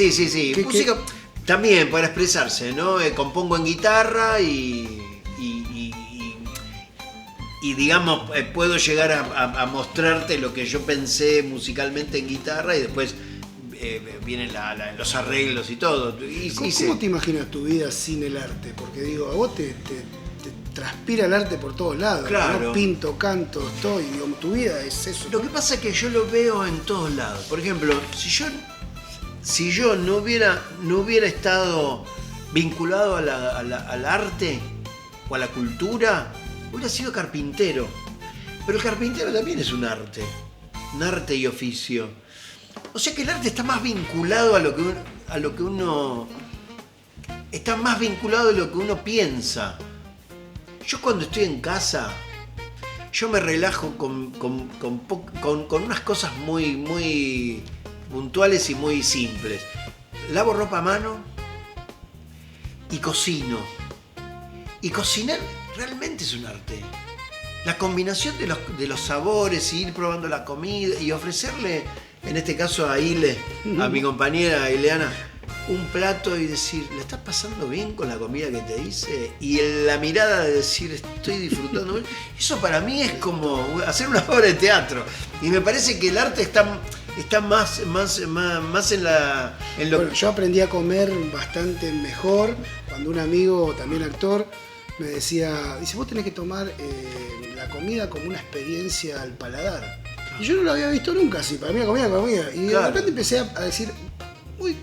Música también para expresarse, ¿no? Compongo en guitarra y digamos, puedo llegar a mostrarte lo que yo pensé musicalmente en guitarra y después vienen los arreglos y todo. ¿Cómo te imaginas tu vida sin el arte? Porque digo, a vos te transpira el arte por todos lados. Claro. ¿No? Pinto, canto, estoy, digo, tu vida es eso. Lo que pasa es que yo lo veo en todos lados. Por ejemplo, si yo no hubiera estado vinculado al arte o a la cultura, hubiera sido carpintero. Pero el carpintero también es un arte y oficio. O sea que el arte está más vinculado a lo que uno está más vinculado a lo que uno piensa. Yo cuando estoy en casa, yo me relajo con unas cosas muy puntuales y muy simples. Lavo ropa a mano y cocino. Y cocinar realmente es un arte. La combinación de los sabores, y ir probando la comida y ofrecerle, en este caso a Ile, a mi compañera Ileana, un plato y decir, ¿le estás pasando bien con la comida que te hice? Y la mirada de decir, estoy disfrutando. Eso para mí es como hacer una obra de teatro. Y me parece que el arte está más en lo... Bueno, yo aprendí a comer bastante mejor cuando un amigo, también actor, me decía, dice, vos tenés que tomar la comida como una experiencia al paladar. Y yo no lo había visto nunca así, para mí la comida. Y de repente empecé a decir, uy,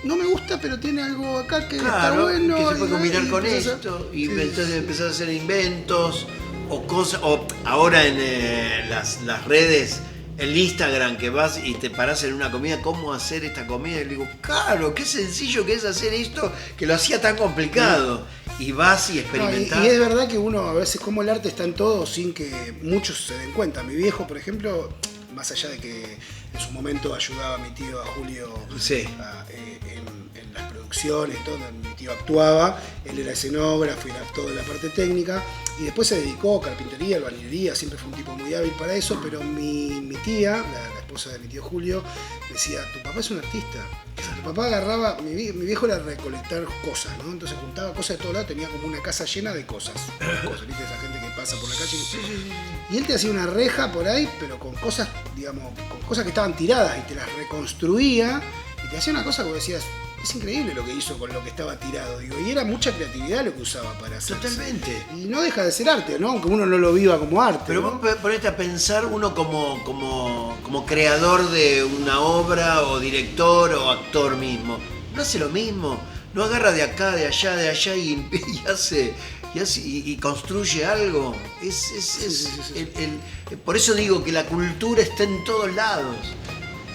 no me gusta, pero tiene algo acá que está bueno. Que se puede combinar con entonces, esto. Y entonces empezás a hacer inventos o cosas. O ahora en las redes, el Instagram, que vas y te parás en una comida, ¿cómo hacer esta comida? Y le digo, claro, qué sencillo que es hacer esto, que lo hacía tan complicado. Y vas y experimentás. No, y es verdad que uno a veces, como el arte está en todo sin que muchos se den cuenta. Mi viejo, por ejemplo, más allá de que en su momento ayudaba a mi tío, a Julio, sí, en las producciones, todo, mi tío actuaba, él era escenógrafo y era toda la parte técnica, y después se dedicó a carpintería, albañilería, siempre fue un tipo muy hábil para eso, pero mi tía, la esposa de mi tío Julio, decía, tu papá es un artista. Tu papá agarraba, mi viejo era recolectar cosas, ¿no? Entonces juntaba cosas de todos lados, tenía como una casa llena de cosas, ¿viste? Esa gente que pasa por la calle. Y él te hacía una reja por ahí, pero con cosas, digamos, con cosas que estaban tiradas, y te las reconstruía, y te hacía una cosa que vos decías, es increíble lo que hizo con lo que estaba tirado, digo, y era mucha creatividad lo que usaba para hacer. Totalmente. Y no deja de ser arte, ¿no? Aunque uno no lo viva como arte. Pero ¿no? vos ponete a pensar uno como creador de una obra, o director, o actor mismo. No hace lo mismo. No agarra de acá, de allá y hace y construye algo. Por eso digo que la cultura está en todos lados.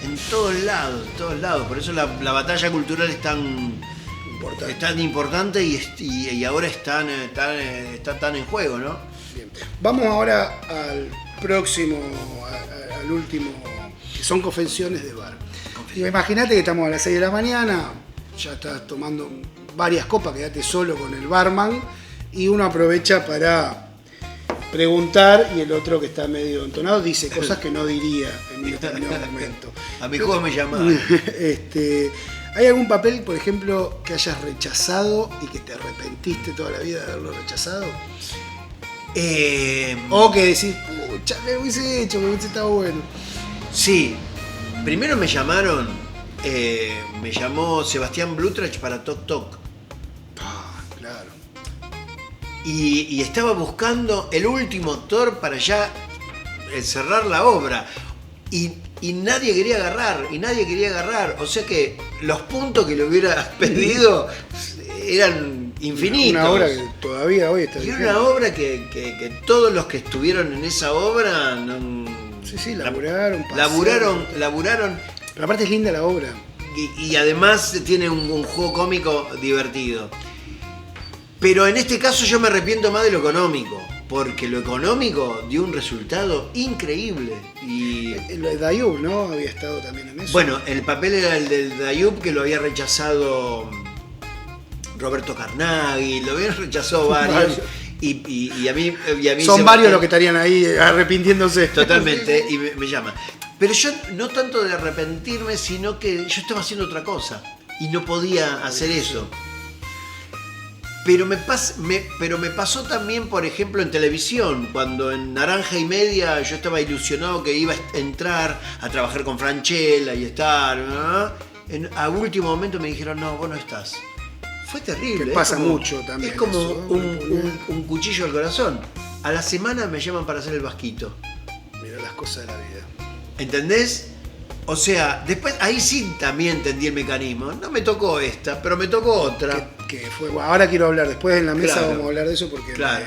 En todos lados. Por eso la batalla cultural es tan importante y ahora está tan en juego, ¿no? Bien. Vamos ahora al próximo, al último, que son confesiones de bar. Imagínate que estamos a las 6 de la mañana, ya estás tomando varias copas, quedate solo con el barman, y uno aprovecha para preguntar, y el otro, que está medio entonado, dice cosas que no diría en un determinado momento. A mi juego me llamaban. ¿Hay algún papel, por ejemplo, que hayas rechazado y que te arrepentiste toda la vida de haberlo rechazado? O que decís, pucha, me hubiese hecho, me hubiese estado bueno. Sí, primero me llamó Sebastián Blutrach para Toc Toc. Claro. Y estaba buscando el último actor para ya cerrar la obra. Y nadie quería agarrar. O sea que los puntos que le hubiera pedido eran infinitos. Una obra que todavía hoy está. Y era una obra que todos los que estuvieron en esa obra laburaron. Laburaron. Pero aparte es linda la obra. Y además tiene un juego cómico divertido. Pero en este caso yo me arrepiento más de lo económico, porque lo económico dio un resultado increíble. Y lo de Dayub, ¿no? Había estado también en eso. Bueno, el papel era el del Dayub, que lo había rechazado Roberto Carnaghi, lo habían rechazado varios. Y a mí son varios los que estarían ahí arrepintiéndose. Totalmente, y me llaman. Pero yo no tanto de arrepentirme, sino que yo estaba haciendo otra cosa y no podía hacer eso. Pero me pasó también, por ejemplo, en televisión, cuando en Naranja y Media yo estaba ilusionado que iba a entrar a trabajar con Franchella y estar, ¿no? A último momento me dijeron, no, vos no estás. Fue terrible. Pasa mucho también. Es como eso, ¿no? un cuchillo al corazón. A la semana me llaman para hacer el Vasquito. Mira las cosas de la vida. ¿Entendés? O sea, después ahí sí también entendí el mecanismo. No me tocó esta, pero me tocó otra. Que fue, bueno, ahora quiero hablar, después en la mesa Claro. vamos a hablar de eso porque Claro.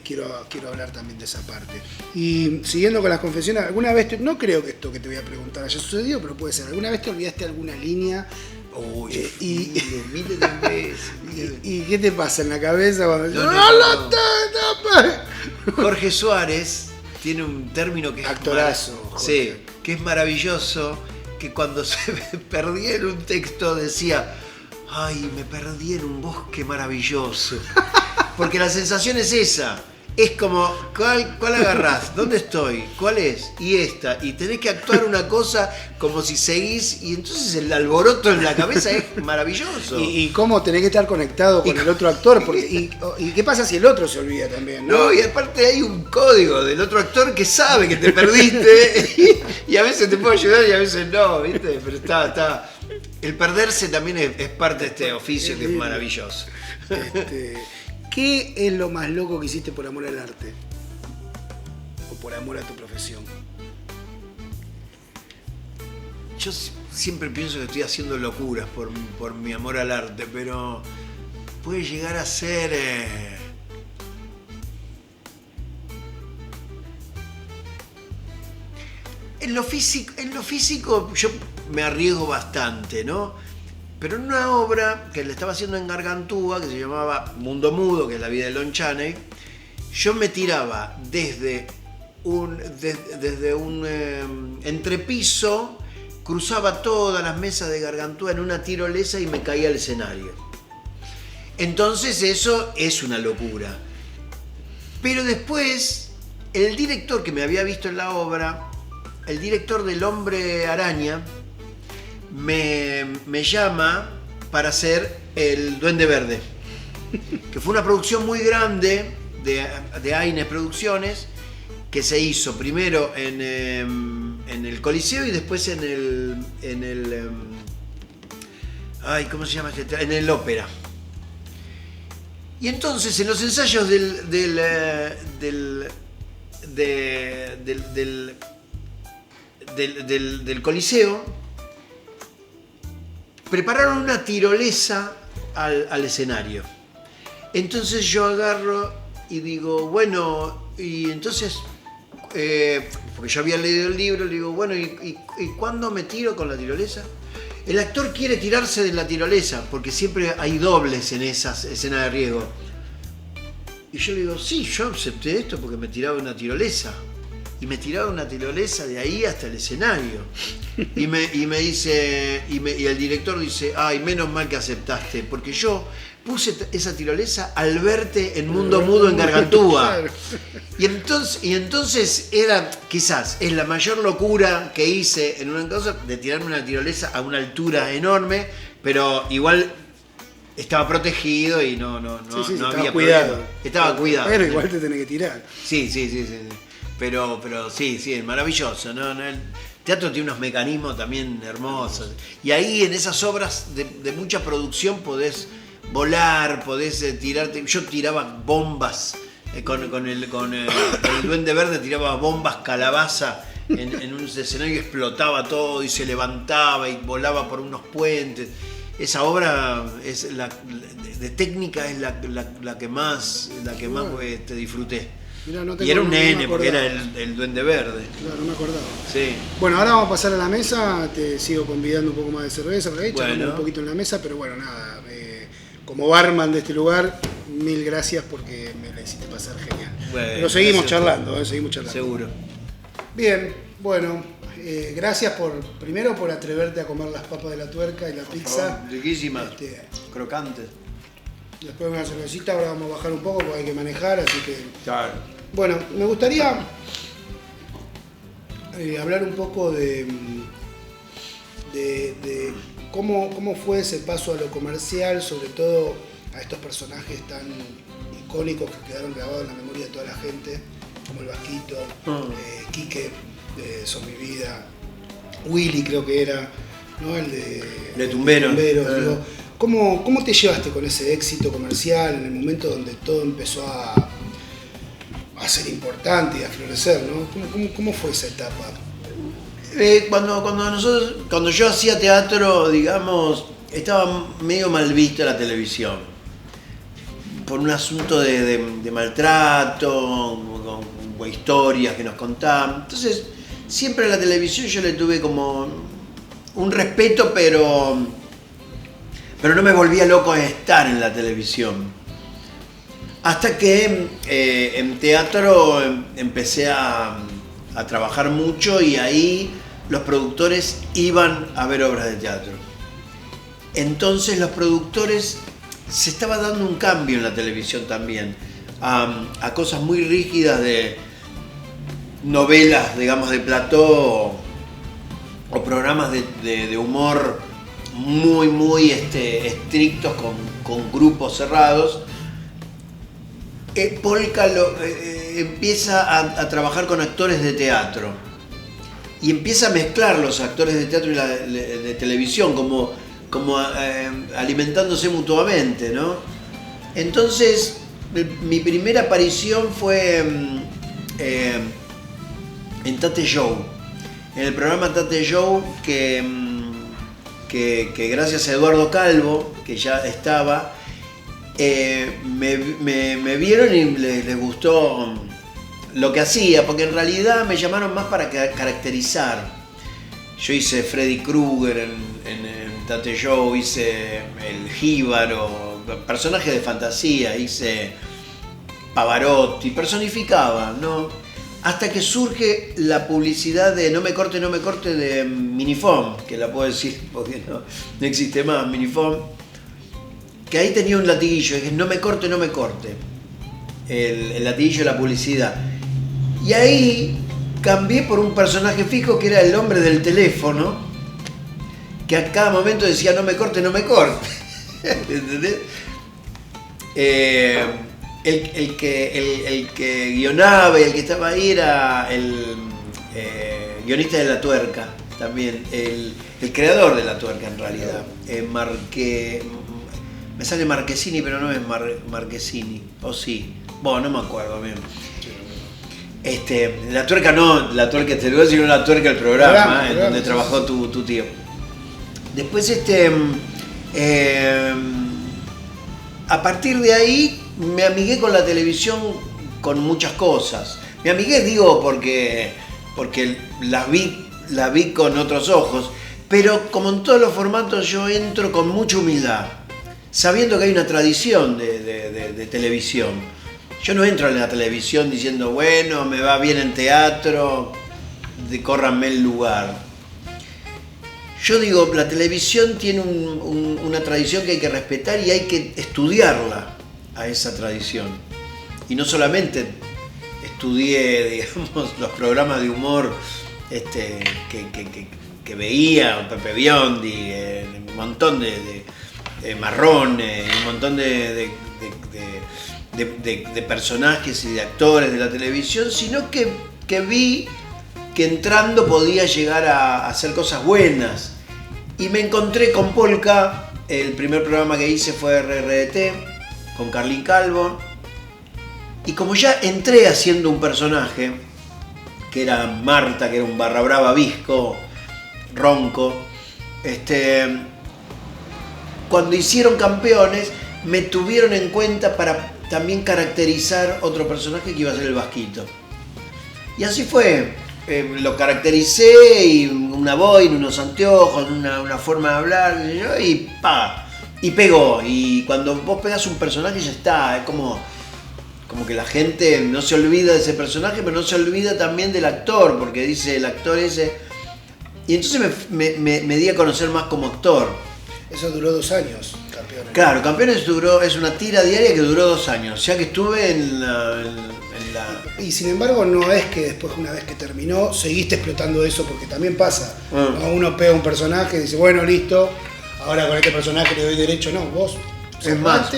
quiero hablar también de esa parte. Y siguiendo con las confesiones, ¿alguna vez, no creo que esto que te voy a preguntar haya sucedido, pero puede ser, ¿alguna vez te olvidaste alguna línea? Uy, miles de veces. ¿Y qué te pasa en la cabeza cuando No. Jorge Suárez tiene un término que es actorazo, Jorge. Sí, que es maravilloso, que cuando se perdía en un texto decía, ay, me perdí en un bosque maravilloso. Porque la sensación es esa, es como, ¿cuál agarrás? ¿Dónde estoy? ¿Cuál es? Y esta. Y tenés que actuar una cosa como si seguís. Y entonces el alboroto en la cabeza es maravilloso. Y cómo tenés que estar conectado con el otro actor. Porque, y qué pasa si el otro se olvida también, ¿no? No, y aparte hay un código del otro actor que sabe que te perdiste. y a veces te puede ayudar y a veces no, ¿viste? Pero está. El perderse también es parte de este oficio que es maravilloso. ¿Qué es lo más loco que hiciste por amor al arte? O por amor a tu profesión. Yo siempre pienso que estoy haciendo locuras por mi amor al arte, pero puede llegar a ser... En lo físico yo me arriesgo bastante, ¿no? Pero en una obra que le estaba haciendo en Gargantúa, que se llamaba Mundo Mudo, que es la vida de Lon Chaney, yo me tiraba desde un entrepiso, cruzaba todas las mesas de Gargantúa en una tirolesa y me caía al escenario. Entonces eso es una locura. Pero después, el director que me había visto en la obra, el director del Hombre Araña, me llama para hacer El Duende Verde, que fue una producción muy grande de Aines Producciones, que se hizo primero en el Coliseo y después en el ¿cómo se llama este? En el Ópera. Y entonces en los ensayos del Coliseo prepararon una tirolesa al escenario. Entonces yo agarro y digo, bueno, y entonces, porque yo había leído el libro, le digo, bueno, ¿y cuándo me tiro con la tirolesa? El actor quiere tirarse de la tirolesa, porque siempre hay dobles en esas escenas de riesgo. Y yo le digo, sí, yo acepté esto porque me tiraba una tirolesa. Y me tiraba una tirolesa de ahí hasta el escenario. Y me dice, y el director dice, ay, menos mal que aceptaste, porque yo puse esa tirolesa al verte en Mundo Mudo en Gargantúa. Y entonces era, quizás, es la mayor locura que hice en una cosa de tirarme una tirolesa a una altura enorme, pero igual estaba protegido y no había cuidado. Estaba cuidado. Pero igual te tenés que tirar. Sí. Pero sí, es maravilloso, ¿no? El teatro tiene unos mecanismos también hermosos. Y ahí en esas obras de mucha producción podés volar, podés tirarte. Yo tiraba bombas con el Duende Verde, tiraba bombas calabaza en un escenario y explotaba todo y se levantaba y volaba por unos puentes. Esa obra es de técnica es la que más te disfruté. Mirá, Y era un nene, porque era el Duende Verde. Claro, no me acordaba. Sí. Bueno, ahora vamos a pasar a la mesa, te sigo convidando un poco más de cerveza por ahí, charlamos un poquito en la mesa, pero bueno, nada, como barman de este lugar, mil gracias porque me la hiciste pasar genial. Bueno, pero seguimos charlando, seguimos charlando. Seguro. Bien, bueno, gracias primero por atreverte a comer las papas de la tuerca y la pizza. Riquísimas, crocantes. Después una cervecita, ahora vamos a bajar un poco porque hay que manejar, así que... Claro. Bueno, me gustaría hablar un poco de cómo fue ese paso a lo comercial, sobre todo a estos personajes tan icónicos que quedaron grabados en la memoria de toda la gente, como el Vasquito, Quique, Son mi vida, Willy creo que era, ¿no? El de Tumberos. Digo, ¿Cómo te llevaste con ese éxito comercial en el momento donde todo empezó a ser importante y a florecer, ¿no? ¿Cómo fue esa etapa? Cuando yo hacía teatro, digamos, estaba medio mal vista la televisión. Por un asunto de maltrato, con historias que nos contaban. Entonces, siempre a la televisión yo le tuve como un respeto, pero no me volvía loco de estar en la televisión. Hasta que en teatro empecé a trabajar mucho y ahí los productores iban a ver obras de teatro. Entonces los productores, se estaba dando un cambio en la televisión también. a cosas muy rígidas de novelas, digamos, de plató o programas de humor muy estrictos con grupos cerrados. Polka empieza a trabajar con actores de teatro y empieza a mezclar los actores de teatro y de televisión como alimentándose mutuamente, ¿no? Entonces mi primera aparición fue en Tate Show, en el programa Tate Show que gracias a Eduardo Calvo, que ya estaba, me vieron y les gustó lo que hacía, porque en realidad me llamaron más para caracterizar. Yo hice Freddy Krueger en Tate Show, hice el Jíbaro, personaje de fantasía, hice Pavarotti, personificaba, ¿no? Hasta que surge la publicidad de No me corte de Minifón, que la puedo decir porque no existe más Minifón, que ahí tenía un latiguillo, es no me corte, el latiguillo de la publicidad. Y ahí cambié por un personaje fijo que era el hombre del teléfono, que a cada momento decía no me corte. ¿Entendés? El que guionaba y el que estaba ahí era el guionista de La Tuerca, también, el creador de La Tuerca en realidad. Me sale Marquesini, pero no es Marquesini, o sí, bueno, no me acuerdo bien. La Tuerca no, La Tuerca te lo voy a decir, no La Tuerca el programa, en donde trabajó tu tío. Después a partir de ahí me amigué con la televisión con muchas cosas. Me amigué, digo, porque la vi con otros ojos, pero como en todos los formatos yo entro con mucha humildad, sabiendo que hay una tradición de televisión. Yo no entro en la televisión diciendo, bueno, me va bien en teatro, córranme el lugar. Yo digo, la televisión tiene una tradición que hay que respetar y hay que estudiarla a esa tradición. Y no solamente estudié, digamos, los programas de humor que veía, Pepe Biondi, un montón de Marrone, un montón de personajes y de actores de la televisión, sino que vi que entrando podía llegar a hacer cosas buenas. Y me encontré con Polka, el primer programa que hice fue RRT, con Carlín Calvo, y como ya entré haciendo un personaje, que era Marta, que era un barra brava visco, ronco, cuando hicieron Campeones, me tuvieron en cuenta para también caracterizar otro personaje que iba a ser el Vasquito. Y así fue. Lo caractericé, y una boina, unos anteojos, una forma de hablar, y ¡pa! Y pegó. Y cuando vos pegás un personaje ya está, es como que la gente no se olvida de ese personaje, pero no se olvida también del actor, porque dice el actor ese. Y entonces me di a conocer más como actor. Eso duró 2 años, Campeones. Claro, Campeones es una tira diaria que duró 2 años, ya que estuve en la... Y sin embargo no es que después, una vez que terminó, seguiste explotando eso, porque también pasa. ¿No? Uno pega un personaje y dice, bueno, listo, ahora con este personaje le doy derecho. No, vos... Es más,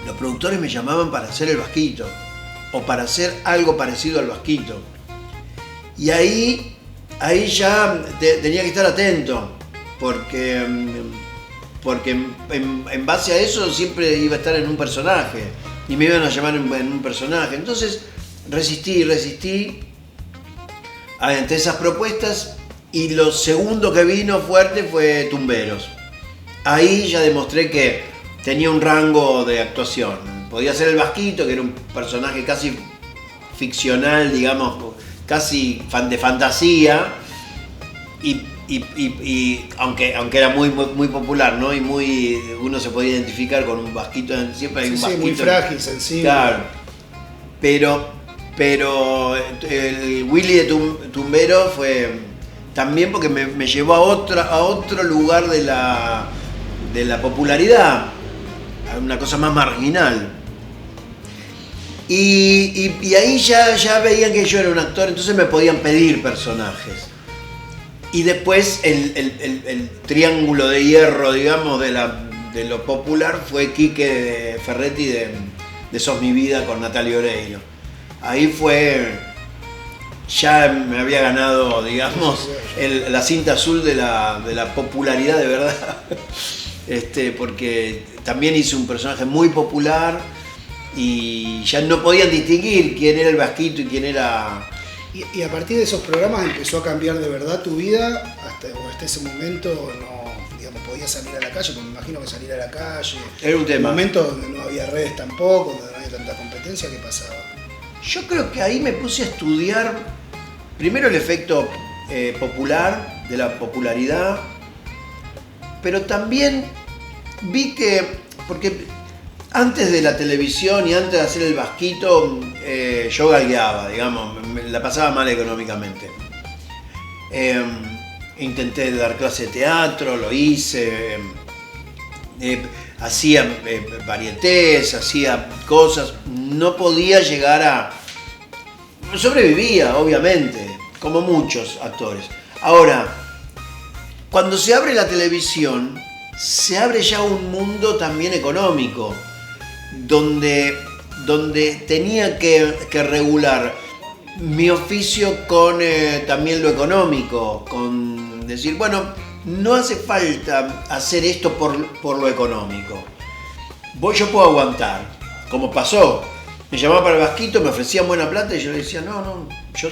los productores me llamaban para hacer el Vasquito, o para hacer algo parecido al Vasquito. Y ahí ya tenía que estar atento, porque en base a eso siempre iba a estar en un personaje, y me iban a llamar en un personaje. Entonces resistí ante esas propuestas, y lo segundo que vino fuerte fue Tumberos. Ahí ya demostré que tenía un rango de actuación. Podía ser el Vasquito, que era un personaje casi ficcional, digamos, casi de fantasía, y aunque era muy popular, ¿no? Y uno se podía identificar con un Vasquito, siempre hay un Vasquito. Muy frágil, sensible. Claro. Pero el Willy de Tumbero fue también porque me llevó a otro lugar de la popularidad. una cosa más marginal. Y ahí ya veían que yo era un actor, entonces me podían pedir personajes. Y después el triángulo de hierro, digamos, de lo popular fue Quique Ferretti de Sos mi vida con Natalia Oreiro. Ahí fue, ya me había ganado, digamos, la cinta azul de la popularidad de verdad. Porque también hice un personaje muy popular y ya no podían distinguir quién era el Vasquito y quién era... Y a partir de esos programas empezó a cambiar de verdad tu vida, hasta ese momento no, digamos, podías salir a la calle, porque me imagino que salir a la calle... Era un tema. En un momento donde no había redes tampoco, donde no había tanta competencia, ¿qué pasaba? Yo creo que ahí me puse a estudiar primero el efecto popular, de la popularidad, pero también vi que, porque antes de la televisión y antes de hacer el Vasquito, yo galgueaba, digamos, la pasaba mal económicamente. Intenté dar clase de teatro, lo hice, hacía varietés, hacía cosas, no podía llegar a... Sobrevivía, obviamente, como muchos actores. Ahora, cuando se abre la televisión, se abre ya un mundo también económico, donde tenía que regular mi oficio con también lo económico, con decir, bueno, no hace falta hacer esto por lo económico. Yo puedo aguantar, como pasó. Me llamaban para el Vasquito, me ofrecían buena plata y yo le decía, no, yo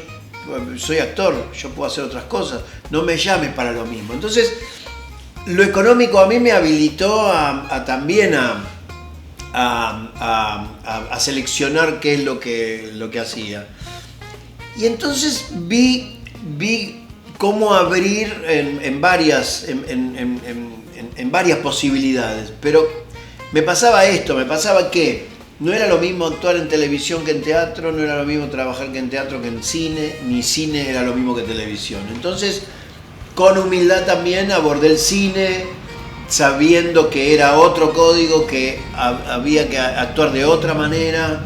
soy actor, yo puedo hacer otras cosas, no me llames para lo mismo. Entonces, lo económico a mí me habilitó también a seleccionar qué es lo que hacía. Y entonces vi cómo abrir en varias posibilidades. Pero me pasaba que no era lo mismo actuar en televisión que en teatro, no era lo mismo trabajar que en teatro que en cine, ni cine era lo mismo que televisión. Entonces, con humildad también abordé el cine, sabiendo que era otro código, que había que actuar de otra manera.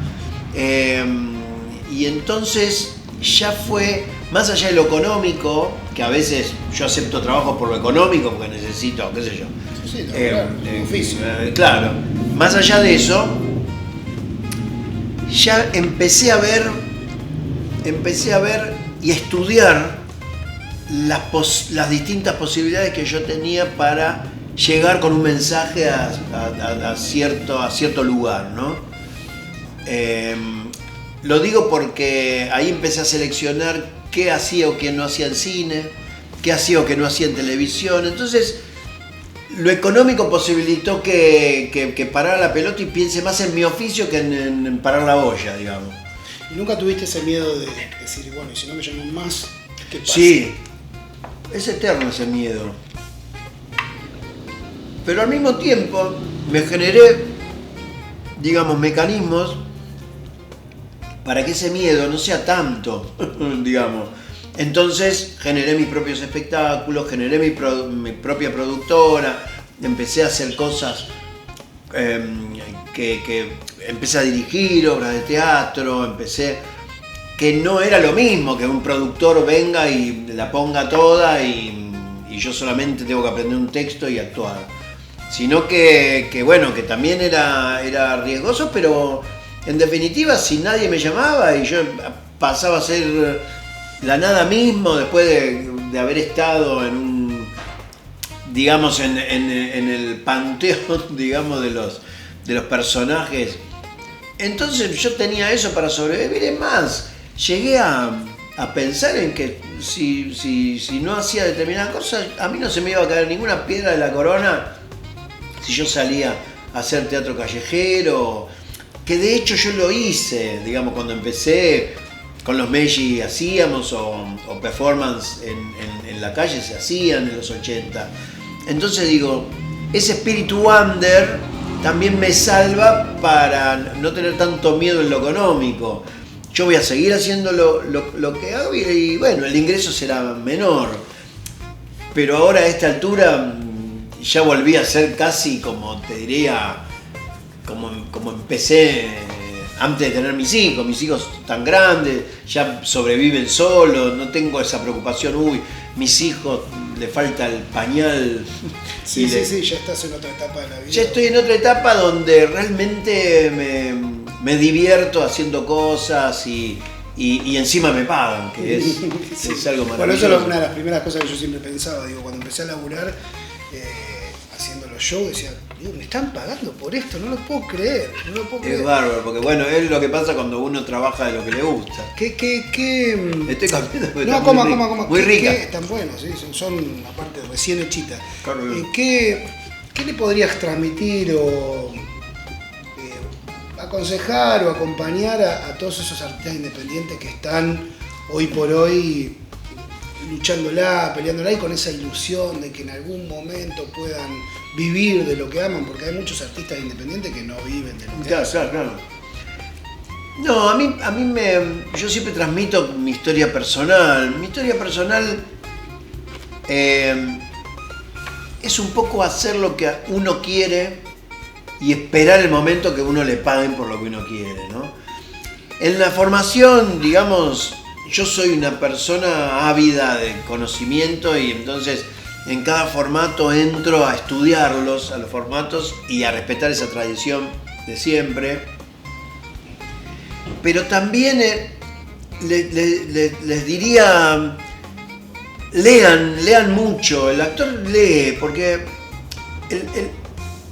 Y entonces ya fue, más allá de lo económico, que a veces yo acepto trabajo por lo económico, porque necesito, qué sé yo. Sí, claro, oficio. Claro, más allá de eso, ya empecé a ver y a estudiar las distintas posibilidades que yo tenía para llegar con un mensaje a cierto lugar, ¿no? Lo digo porque ahí empecé a seleccionar qué hacía o qué no hacía en cine, qué hacía o qué no hacía en televisión. Entonces, lo económico posibilitó que parara la pelota y piense más en mi oficio que en parar la olla, digamos. ¿Y nunca tuviste ese miedo de decir, bueno, y si no me llaman más, qué pasa? Sí, es eterno ese miedo. Pero al mismo tiempo me generé, digamos, mecanismos para que ese miedo no sea tanto, digamos. Entonces generé mis propios espectáculos, generé mi propia productora, empecé a hacer cosas que empecé a dirigir obras de teatro, que no era lo mismo que un productor venga y la ponga toda y yo solamente tengo que aprender un texto y actuar. Sino que también era riesgoso, pero en definitiva si nadie me llamaba y yo pasaba a ser la nada mismo después de haber estado en el panteón, digamos, de los personajes. Entonces yo tenía eso para sobrevivir. Es más, llegué a pensar en que si no hacía determinadas cosas, a mí no se me iba a caer ninguna piedra de la corona si yo salía a hacer teatro callejero, que de hecho yo lo hice, digamos, cuando empecé con los Meiji hacíamos, o performance en la calle se hacían en los 80. Entonces digo, ese espíritu under también me salva para no tener tanto miedo en lo económico. Yo voy a seguir haciendo lo que hago y bueno, el ingreso será menor. Pero ahora a esta altura ya volví a ser casi, como te diría, como empecé antes de tener mis hijos tan grandes, ya sobreviven solos, no tengo esa preocupación, mis hijos le falta el pañal. Sí, ya estás en otra etapa de la vida. Ya estoy en otra etapa donde realmente me divierto haciendo cosas y encima me pagan, que es algo maravilloso. Bueno, eso es una de las primeras cosas que yo siempre pensaba, cuando empecé a laburar haciendo los shows, decía, me están pagando por esto, no lo puedo creer. Es bárbaro, porque bueno, es lo que pasa cuando uno trabaja de lo que le gusta. Estoy cambiando. No, coma. Muy rica. Están buenos, ¿sí? Son aparte recién hechitas. Claro. ¿Qué le podrías transmitir o aconsejar o acompañar a todos esos artistas independientes que están hoy por hoy peleándola y con esa ilusión de que en algún momento puedan vivir de lo que aman? Porque hay muchos artistas independientes que no viven de lo que aman. Claro. No, a mí yo siempre transmito mi historia personal. Mi historia personal es un poco hacer lo que uno quiere y esperar el momento que uno le paguen por lo que uno quiere, ¿no? En la formación, digamos, yo soy una persona ávida de conocimiento y entonces en cada formato entro a estudiarlos, a los formatos y a respetar esa tradición de siempre. Pero también les diría, lean mucho. El actor lee, porque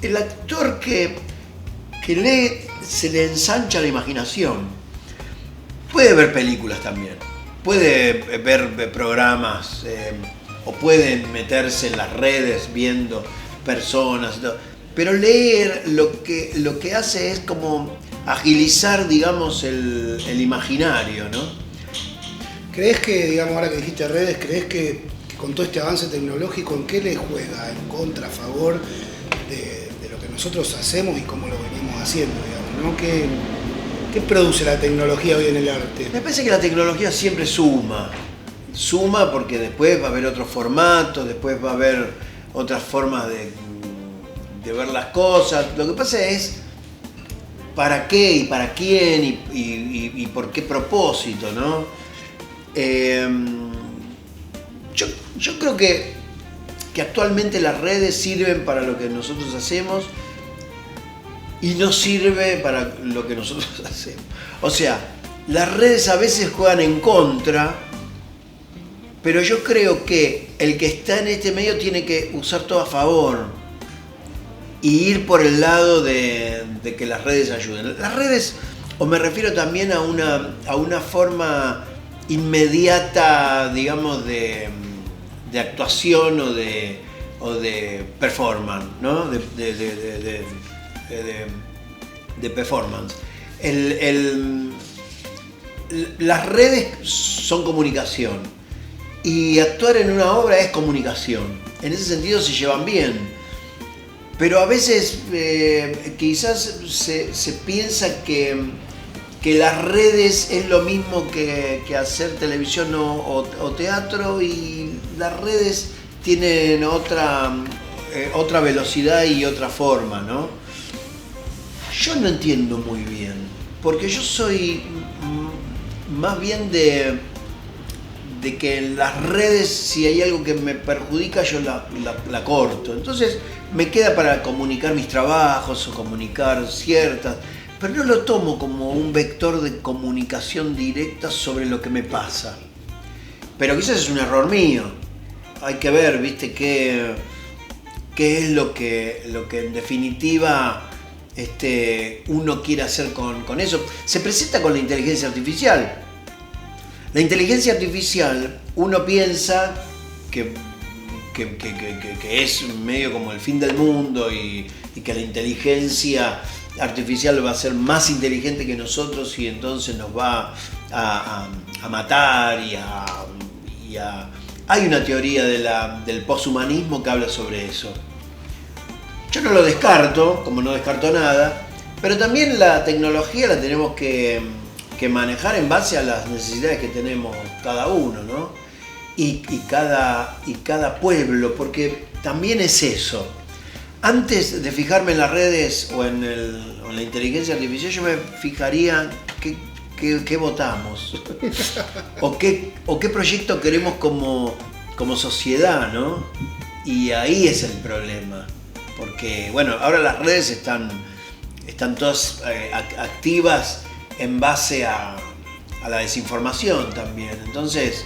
el actor que lee se le ensancha la imaginación. Puede ver películas también, puede ver programas o puede meterse en las redes viendo personas y todo. Pero leer lo que hace es como agilizar, digamos, el imaginario, ¿no? ¿Crees que, digamos, ahora que dijiste redes, crees que con todo este avance tecnológico, en qué le juega, en contra, a favor de lo que nosotros hacemos y cómo lo venimos haciendo, digamos, ¿no? ¿Qué produce la tecnología hoy en el arte? Me parece que la tecnología siempre suma porque después va a haber otros formatos, después va a haber otras formas de ver las cosas. Lo que pasa es para qué y para quién y por qué propósito, ¿no? Yo creo que actualmente las redes sirven para lo que nosotros hacemos y no sirve para lo que nosotros hacemos. O sea, las redes a veces juegan en contra, pero yo creo que el que está en este medio tiene que usar todo a favor y ir por el lado de que las redes ayuden. Las redes, o me refiero también a una forma inmediata, digamos, de actuación o de performance, ¿no? De performance. Las redes son comunicación y actuar en una obra es comunicación. En ese sentido se llevan bien, pero a veces quizás se piensa que las redes es lo mismo que hacer televisión o teatro, y las redes tienen otra velocidad y otra forma, ¿no? Yo no entiendo muy bien, porque yo soy más bien de que en las redes, si hay algo que me perjudica, yo la corto. Entonces me queda para comunicar mis trabajos o comunicar ciertas, pero no lo tomo como un vector de comunicación directa sobre lo que me pasa. Pero quizás es un error mío. Hay que ver, ¿viste? qué es lo que en definitiva uno quiere hacer con eso. Se presenta con la inteligencia artificial. La inteligencia artificial, uno piensa que es medio como el fin del mundo y que la inteligencia artificial va a ser más inteligente que nosotros y entonces nos va a matar Hay una teoría del poshumanismo que habla sobre eso. Yo no lo descarto, como no descarto nada, pero también la tecnología la tenemos que manejar en base a las necesidades que tenemos cada uno, ¿no? Y cada pueblo, porque también es eso. Antes de fijarme en las redes o en la inteligencia artificial, yo me fijaría qué votamos o qué proyecto queremos como sociedad, ¿no? Y ahí es el problema. Porque, bueno, ahora las redes están todas activas en base a la desinformación también. Entonces,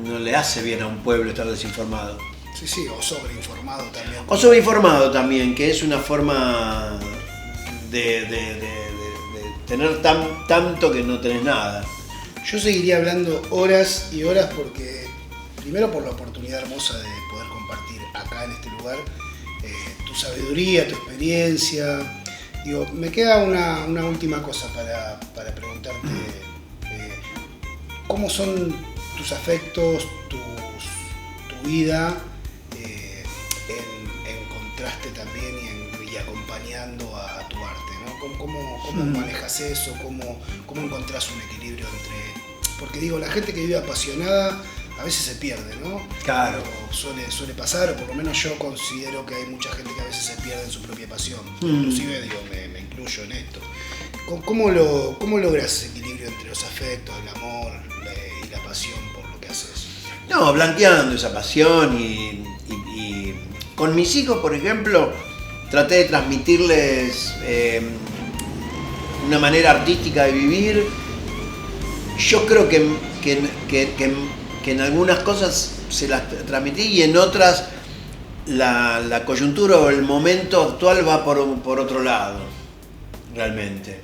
no le hace bien a un pueblo estar desinformado. Sí, o sobreinformado también. O sobreinformado también, que es una forma de tener tanto que no tenés nada. Yo seguiría hablando horas y horas porque, primero por la oportunidad hermosa de poder compartir acá en este lugar tu sabiduría, tu experiencia. Digo, me queda una última cosa para preguntarte. ¿Cómo son tus afectos, tu vida en contraste también y acompañando a tu arte, ¿no? ¿Cómo manejas eso? ¿Cómo encontrás un equilibrio entre...? Porque digo, la gente que vive apasionada a veces se pierde, ¿no? Claro. Suele pasar, o por lo menos yo considero que hay mucha gente que a veces se pierde en su propia pasión. Inclusive, digo, me incluyo en esto. ¿Cómo logras ese equilibrio entre los afectos, el amor y la pasión por lo que haces? No, blanqueando esa pasión y con mis hijos, por ejemplo, traté de transmitirles una manera artística de vivir. Yo creo que en algunas cosas se las transmití y en otras la coyuntura o el momento actual va por otro lado, realmente.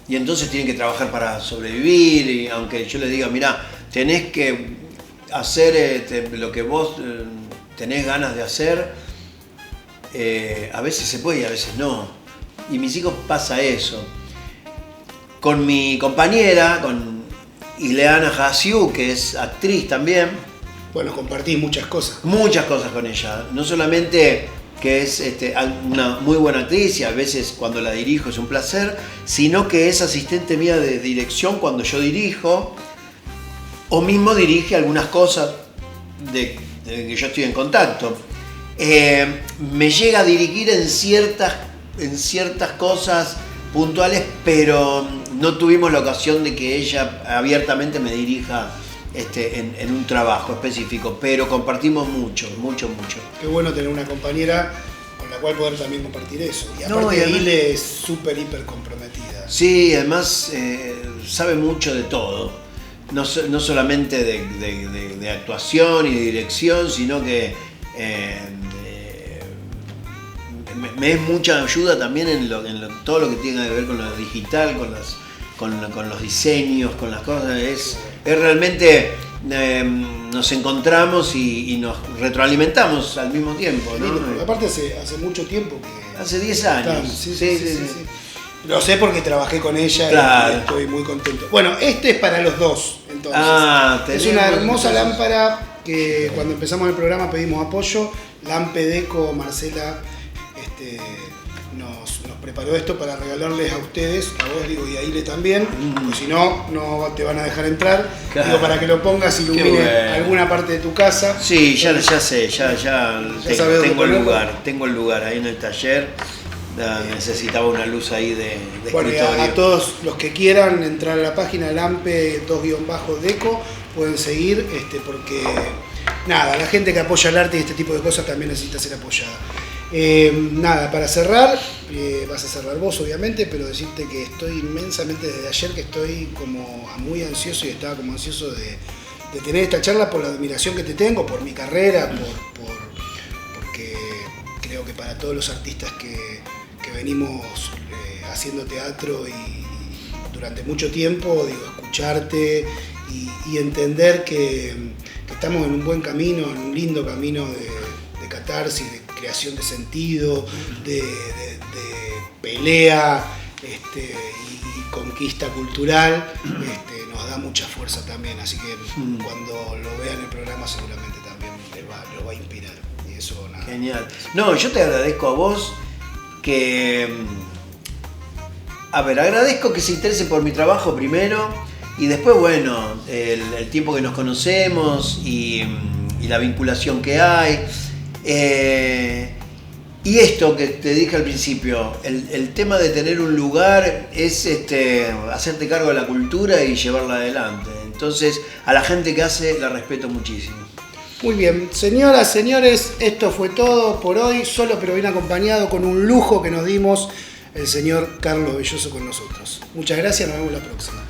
Y entonces tienen que trabajar para sobrevivir, y aunque yo les diga, mirá, tenés que hacer lo que vos tenés ganas de hacer, a veces se puede y a veces no. Y mis hijos pasa eso. Con mi compañera, con Ileana Hassiu, que es actriz también. Bueno, compartís muchas cosas. Muchas cosas con ella. No solamente que es una muy buena actriz y a veces cuando la dirijo es un placer, sino que es asistente mía de dirección cuando yo dirijo, o mismo dirige algunas cosas de que yo estoy en contacto. Me llega a dirigir en ciertas cosas puntuales, pero no tuvimos la ocasión de que ella abiertamente me dirija en un trabajo específico, pero compartimos mucho. Qué bueno tener una compañera con la cual poder también compartir eso. Y aparte Ile es súper, hiper comprometida. Sí, además sabe mucho de todo, no solamente de actuación y de dirección, sino que me es mucha ayuda también en todo lo que tiene que ver con lo digital, con los diseños, con las cosas. Es realmente nos encontramos y nos retroalimentamos al mismo tiempo, ¿no? Porque aparte hace mucho tiempo que... Hace 10 años. Sí. Lo sé porque trabajé con ella. Claro. Y estoy muy contento. Bueno, este es para los dos, entonces. Es una hermosa lámpara que cuando empezamos el programa pedimos apoyo. Lampedeco, Marcela nos preparó esto para regalarles a ustedes, a vos digo y a Ile también, porque si no te van a dejar entrar. Claro. Digo, para que lo pongas, ilumine alguna parte de tu casa. Sí, ya sé, tengo el lugar ahí en el taller. Necesitaba una luz ahí de escritorio. A todos los que quieran entrar a la página lampe2-deco pueden seguir, porque nada, la gente que apoya el arte y este tipo de cosas también necesita ser apoyada. Nada, para cerrar, vas a cerrar vos obviamente, pero decirte que estoy inmensamente desde ayer que estoy como muy ansioso y estaba como ansioso de tener esta charla por la admiración que te tengo, por mi carrera, porque creo que para todos los artistas que venimos haciendo teatro y durante mucho tiempo, digo, escucharte y entender que estamos en un buen camino, en un lindo camino de catarsis, de creación de sentido, de pelea y conquista cultural, nos da mucha fuerza también, así que cuando lo vean el programa seguramente también lo va a inspirar. Y eso, nada. Genial. No, yo te agradezco a vos agradezco que se interese por mi trabajo primero y después, bueno, el tiempo que nos conocemos y la vinculación que hay. Y esto que te dije al principio, el tema de tener un lugar es hacerte cargo de la cultura y llevarla adelante. Entonces, a la gente que hace la respeto muchísimo. Muy bien, señoras, señores, esto fue todo por hoy, solo pero bien acompañado con un lujo que nos dimos el señor Carlos Belloso con nosotros. Muchas gracias, nos vemos la próxima.